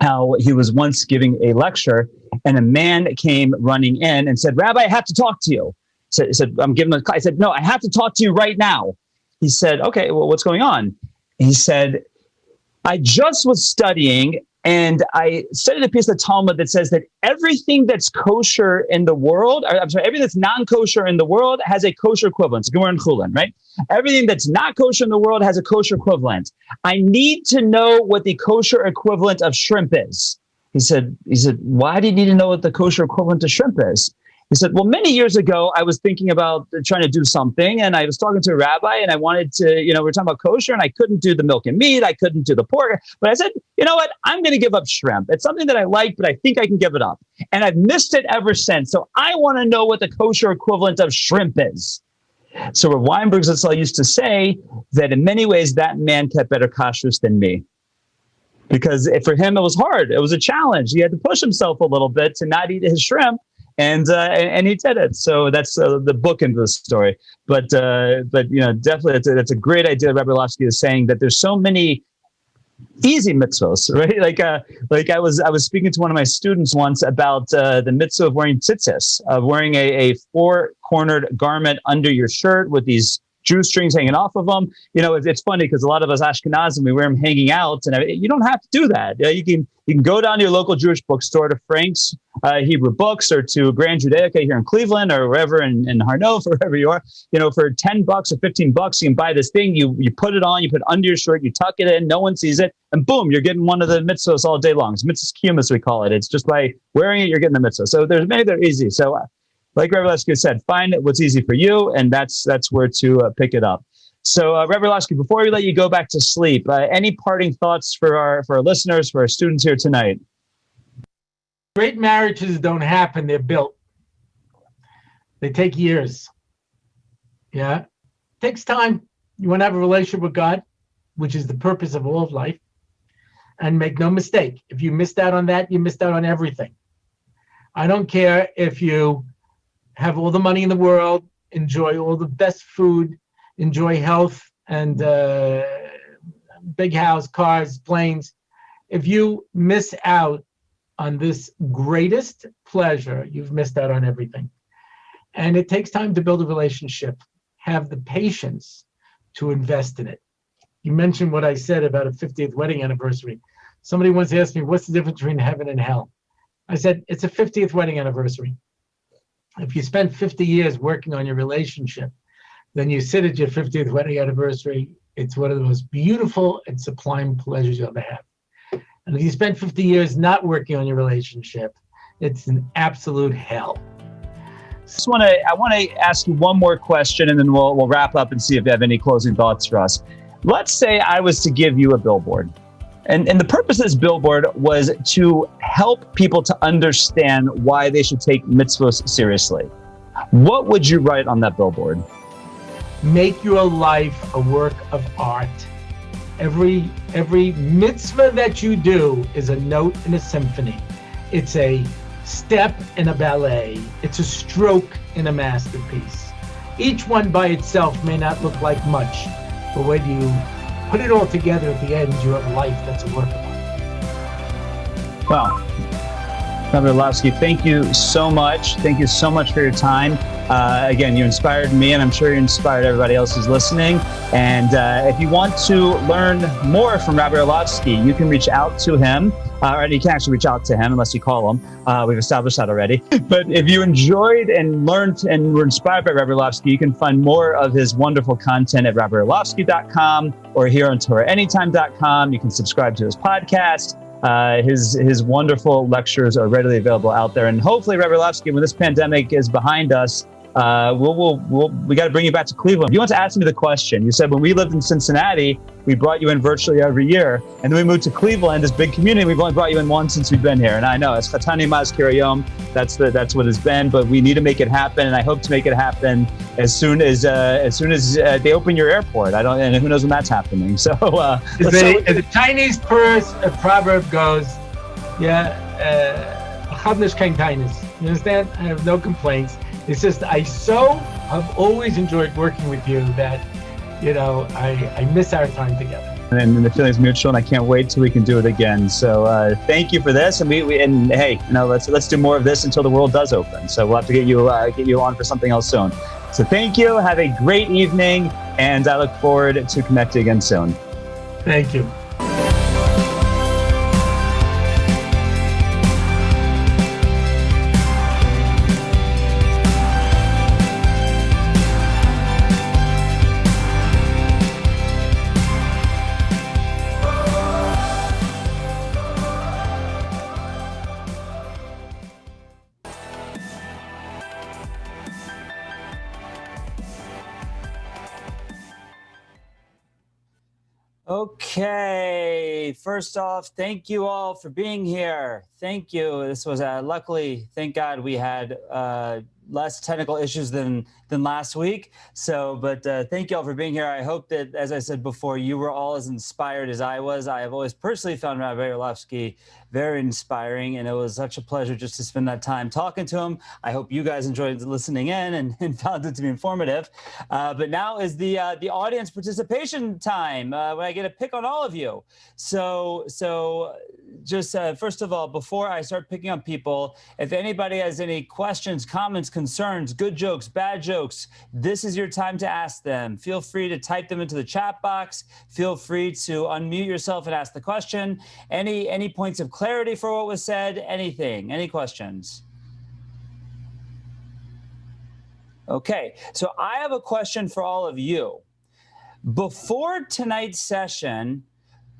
how he was once giving a lecture, and a man came running in and said, "Rabbi, I have to talk to you." So he said, "I'm giving a." I said, "No, I have to talk to you right now." He said, "Okay, well, what's going on?" He said, "I just was studying, and I studied a piece of Talmud that says that everything that's kosher in the world, everything that's non-kosher in the world has a kosher equivalent. It's Gemara and Chulin, right? Everything that's not kosher in the world has a kosher equivalent. I need to know what the kosher equivalent of shrimp is." He said, "Why do you need to know what the kosher equivalent of shrimp is?" He said, "Well, many years ago, I was thinking about trying to do something, and I was talking to a rabbi, and I wanted to, we were talking about kosher, and I couldn't do the milk and meat, I couldn't do the pork, but I said, you know what, I'm going to give up shrimp. It's something that I like, but I think I can give it up. And I've missed it ever since, so I want to know what the kosher equivalent of shrimp is." So Rav Weinberg Zatzal used to say that in many ways, that man kept better kashrus than me. Because for him, it was hard. It was a challenge. He had to push himself a little bit to not eat his shrimp. And he did it. So that's the book into the story. But definitely that's a great idea. Rabbi Orlofsky is saying that there's so many easy mitzvos, right? Like I was speaking to one of my students once about the mitzvah of wearing tzitzis, of wearing a four-cornered garment under your shirt with these Jew strings hanging off of them. It's funny because a lot of us Ashkenazim, we wear them hanging out, and you don't have to do that. You can go down to your local Jewish bookstore, to Frank's Hebrew Books, or to Grand Judaica here in Cleveland, or wherever in Harnof, or wherever you are. For $10 or $15, you can buy this thing. You put it on, you put it under your shirt, you tuck it in, no one sees it, and boom, you're getting one of the mitzvahs all day long. It's mitzvahs kiyumas, we call it. It's just by wearing it, you're getting the mitzvah. So there's many that are easy. So like Rabbi Orlofsky said, find what's easy for you, and that's where to pick it up. So, Rabbi Orlofsky, before we let you go back to sleep, any parting thoughts for our listeners, for our students here tonight? Great marriages don't happen; they're built. They take years. Yeah, it takes time. You want to have a relationship with God, which is the purpose of all of life, and make no mistake: if you missed out on that, you missed out on everything. I don't care if you have all the money in the world, enjoy all the best food, enjoy health and big house, cars, planes. If you miss out on this greatest pleasure, you've missed out on everything. And it takes time to build a relationship. Have the patience to invest in it. You mentioned what I said about a 50th wedding anniversary. Somebody once asked me, what's the difference between heaven and hell? I said, it's a 50th wedding anniversary. If you spend 50 years working on your relationship, then you sit at your 50th wedding anniversary. It's one of the most beautiful and sublime pleasures you'll ever have. And if you spend 50 years not working on your relationship, it's an absolute hell. I want to ask you one more question, and then we'll wrap up and see if you have any closing thoughts for us. Let's say I was to give you a billboard. And the purpose of this billboard was to help people to understand why they should take mitzvos seriously. What would you write on that billboard? Make your life a work of art. Every mitzvah that you do is a note in a symphony. It's a step in a ballet. It's a stroke in a masterpiece. Each one by itself may not look like much, but when you put it all together at the end, you have a life that's a work of art. Well, Rabbi Orlofsky, thank you so much. Thank you so much for your time. Again, you inspired me, and I'm sure you inspired everybody else who's listening. And if you want to learn more from Rabbi Orlofsky, you can reach out to him And you can actually reach out to him unless you call him. We've established that already. But if you enjoyed and learned and were inspired by Rabbi Orlofsky, you can find more of his wonderful content at RabbiOrlofsky.com or here on TorahAnytime.com. You can subscribe to his podcast. His wonderful lectures are readily available out there. And hopefully, Rabbi Orlofsky, when this pandemic is behind us, we got to bring you back to Cleveland. You want to ask me the question. You said when we lived in Cincinnati, we brought you in virtually every year. And then we moved to Cleveland, this big community. We've only brought you in once since we've been here. And I know it's Chatani Mazkir Yom. That's what it's been. But we need to make it happen. And I hope to make it happen as soon as they open your airport. And who knows when that's happening. So the Chinese proverb goes, Chadnish kein Tainis. You understand? I have no complaints. It's just I have always enjoyed working with you that, I miss our time together. And the feeling's mutual, and I can't wait till we can do it again. So thank you for this, and hey, let's do more of this until the world does open. So we'll have to get you on for something else soon. So thank you. Have a great evening, and I look forward to connecting again soon. Thank you. Okay, first off, thank you all for being here. Thank you. This was luckily, thank God, we had less technical issues than last week. So, but thank you all for being here. I hope that, as I said before, you were all as inspired as I was. I have always personally found Rabbi Orlofsky very inspiring, and it was such a pleasure just to spend that time talking to him. I hope you guys enjoyed listening in and found it to be informative. But now is the audience participation time when I get to pick on all of you. So just first of all, before I start picking on people, if anybody has any questions, comments, concerns, good jokes, bad jokes, this is your time to ask them. Feel free to type them into the chat box. Feel free to unmute yourself and ask the question. Any points of clarity for what was said? Anything? Any questions? Okay, so I have a question for all of you. Before tonight's session,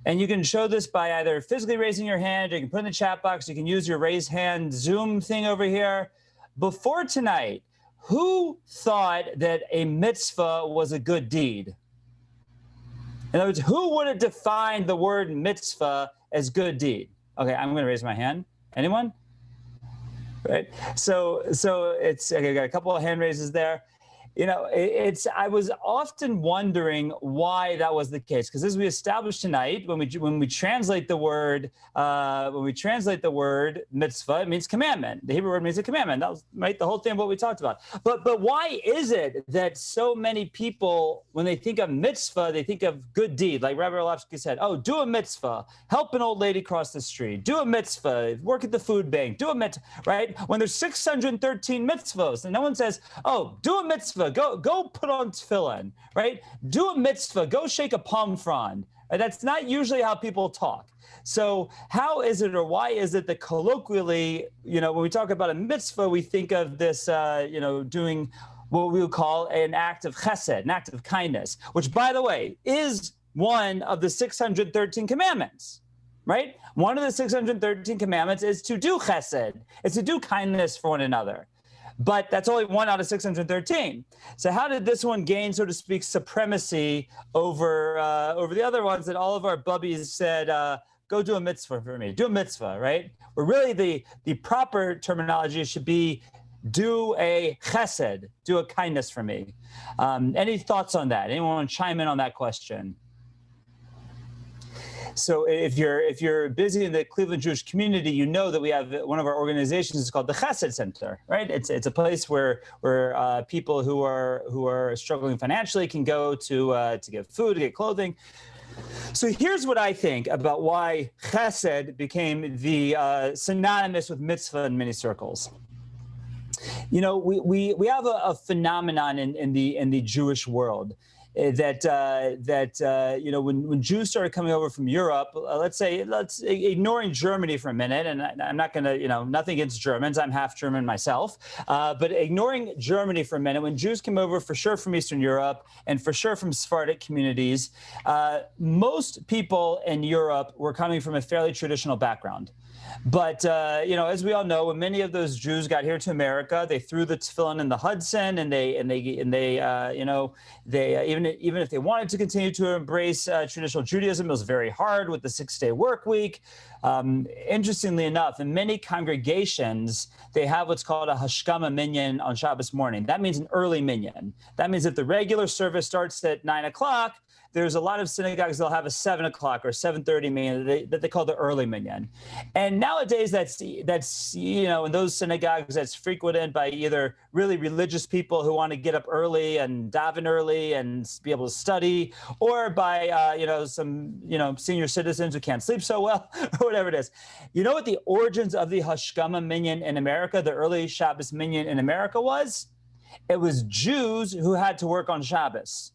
and you can show this by either physically raising your hand, or you can put in the chat box, you can use your raise hand Zoom thing over here. Before tonight, who thought that a mitzvah was a good deed? In other words, who would have defined the word mitzvah as good deed? Okay, I'm going to raise my hand. Anyone? Right. So it's okay. I got a couple of hand raises there. I was often wondering why that was the case, because as we established tonight, when we translate the word mitzvah, it means commandment. The Hebrew word means a commandment. That was right, the whole thing of what we talked about. But why is it that so many people, when they think of mitzvah, they think of good deed? Like Rabbi Orlofsky said, oh, do a mitzvah, help an old lady cross the street, do a mitzvah, work at the food bank, do a mitzvah, right? When there's 613 mitzvahs, and no one says, oh, do a mitzvah. Go put on tefillin, right? Do a mitzvah. Go shake a palm frond. That's not usually how people talk. So how is it, or why is it that colloquially, when we talk about a mitzvah, we think of this, doing what we would call an act of chesed, an act of kindness, which, by the way, is one of the 613 commandments, right? One of the 613 commandments is to do chesed. It's to do kindness for one another. But that's only one out of 613. So how did this one gain, so to speak, supremacy over the other ones that all of our bubbies said, go do a mitzvah for me, do a mitzvah, right? Where really the proper terminology should be do a chesed, do a kindness for me. Any thoughts on that? Anyone want to chime in on that question? So if you're busy in the Cleveland Jewish community, you know that we have one of our organizations is called the Chesed Center, right? It's a place where people who are struggling financially can go to get food, to get clothing. So here's what I think about why Chesed became the synonymous with mitzvah in many circles. We have a phenomenon in the Jewish world. when Jews started coming over from Europe, let's ignoring Germany for a minute, and I'm not going to, nothing against Germans. I'm half German myself, but ignoring Germany for a minute, when Jews came over, for sure from Eastern Europe and for sure from Sephardic communities, most people in Europe were coming from a fairly traditional background. But, as we all know, when many of those Jews got here to America, they threw the tefillin in the Hudson, and they even if they wanted to continue to embrace traditional Judaism, it was very hard with the 6-day work week. Interestingly enough, in many congregations, they have what's called a hashkama minyan on Shabbos morning. That means an early minyan. That means if the regular service starts at 9 o'clock, there's a lot of synagogues that'll have a 7 o'clock or 7:30 minyan that they call the early minyan. And nowadays, that's in those synagogues, that's frequented by either really religious people who want to get up early and daven early and be able to study, or by some senior citizens who can't sleep so well, or whatever it is. You know what the origins of the hashkama minyan in America, the early Shabbos minyan in America was? It was Jews who had to work on Shabbos.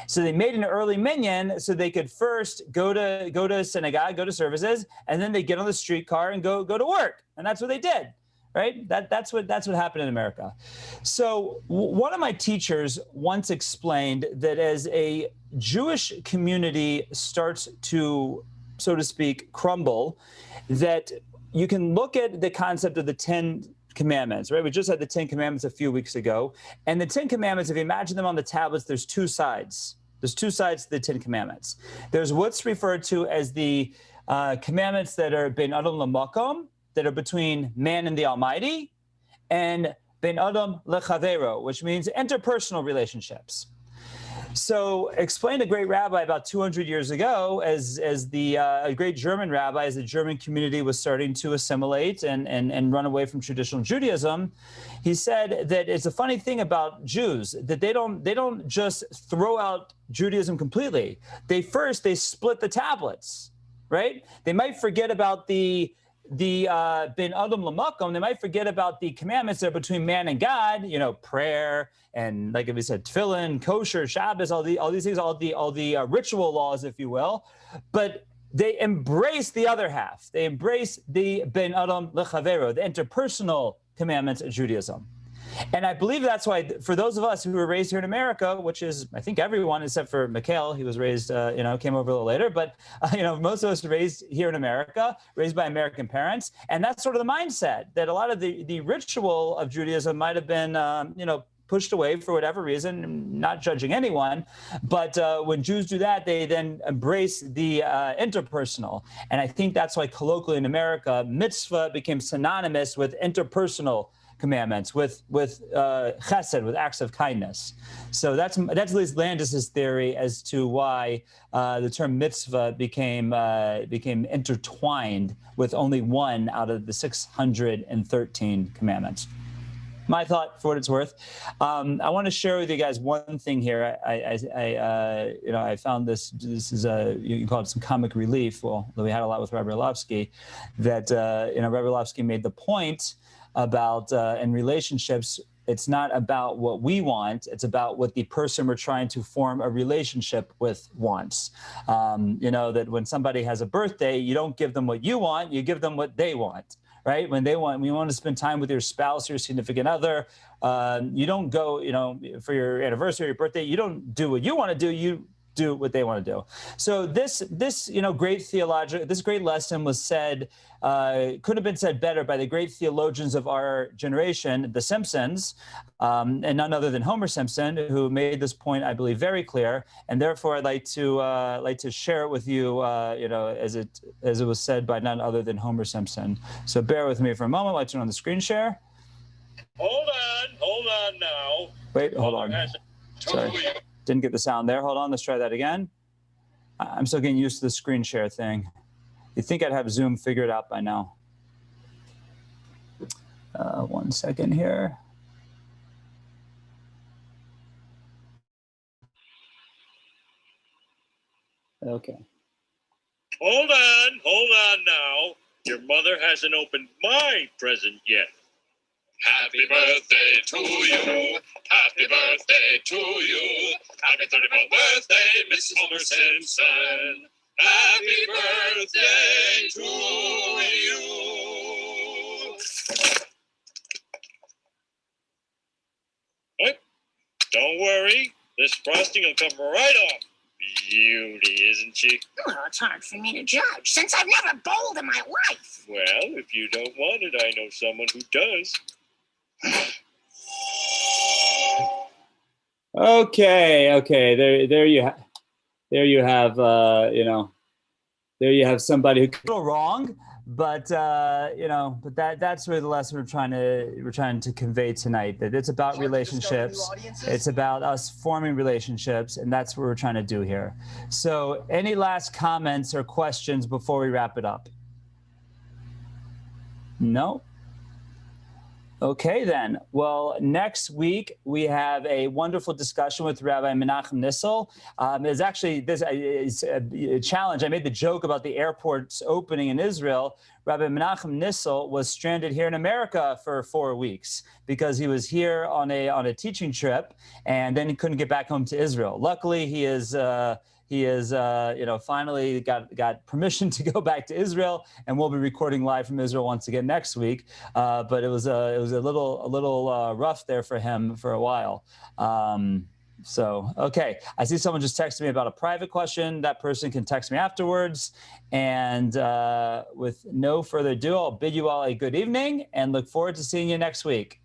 So they made an early minyan so they could first go to synagogue, go to services, and then they get on the streetcar and go to work. And that's what they did, right? That's what happened in America. So one of my teachers once explained that as a Jewish community starts to, so to speak, crumble, that you can look at the concept of the 10 Commandments, right? We just had the 10 Commandments a few weeks ago. And the 10 Commandments, if you imagine them on the tablets, there's two sides. There's two sides to the 10 Commandments. There's what's referred to as the commandments that are ben adam lamakom, that are between man and the Almighty, and ben adam lechavero, which means interpersonal relationships. So explained a great rabbi about 200 years ago, as a great German rabbi, as the German community was starting to assimilate and run away from traditional Judaism. He said that it's a funny thing about Jews, that they don't just throw out Judaism completely. They split the tablets, right? They might forget about the ben adam lamakom. They might forget about the commandments that are between man and God, prayer, and like we said, tefillin, kosher, Shabbos, all these things, all the ritual laws, if you will. But they embrace the other half. They embrace the ben adam lechavero, the interpersonal commandments of Judaism. And I believe that's why, for those of us who were raised here in America, which is, I think, everyone except for Mikhail, he was raised, came over a little later, but, most of us raised here in America, raised by American parents. And that's sort of the mindset, that a lot of the ritual of Judaism might have been, pushed away for whatever reason, not judging anyone. But when Jews do that, they then embrace the interpersonal. And I think that's why colloquially in America, mitzvah became synonymous with interpersonal commandments, with chesed, with acts of kindness. So that's at least Landis's theory as to why the term mitzvah became intertwined with only one out of the 613 commandments. My thought, for what it's worth. I want to share with you guys one thing here. I found this. This is you can call it some comic relief. Well, we had a lot with Rabbi Orlofsky. That Rabbi Orlofsky made the point about in relationships, it's not about what we want, it's about what the person we're trying to form a relationship with wants. That when somebody has a birthday, you don't give them what you want, you give them what they want, right? When you want to spend time with your spouse or your significant other, you don't go, for your anniversary or your birthday, you don't do what you want to do, you do what they want to do. So this great lesson was said, couldn't have been said better by the great theologians of our generation, the Simpsons, and none other than Homer Simpson, who made this point, I believe, very clear. And therefore, I'd like to share it with you, as it was said by none other than Homer Simpson. So bear with me for a moment. I'll turn on the screen share. Hold on now. Wait, hold on. Sorry. Didn't get the sound there. Hold on, let's try that again. I'm still getting used to the screen share thing. You'd think I'd have Zoom figured out by now. 1 second here. Okay. Hold on now. Your mother hasn't opened my present yet. Happy birthday to you. Happy birthday to you. Happy 34th birthday, Miss Homer Simpson. Happy birthday to you. What? Don't worry. This frosting will come right off. Beauty, isn't she? Well, it's hard for me to judge, since I've never bowled in my life. Well, if you don't want it, I know someone who does. Okay. There you have there you have somebody who could go wrong, but that's really the lesson we're trying to convey tonight. That it's about relationships. It's about us forming relationships, and that's what we're trying to do here. So, any last comments or questions before we wrap it up? No? Okay, then. Well, next week we have a wonderful discussion with Rabbi Menachem Nissel. There's actually this is a challenge. I made the joke about the airports opening in Israel. Rabbi Menachem Nissel was stranded here in America for 4 weeks because he was here on a teaching trip, and then he couldn't get back home to Israel. Luckily, he is finally got permission to go back to Israel, and we'll be recording live from Israel once again next week. But it was a little rough there for him for a while. Okay, I see someone just texted me about a private question. That person can text me afterwards. And with no further ado, I'll bid you all a good evening and look forward to seeing you next week.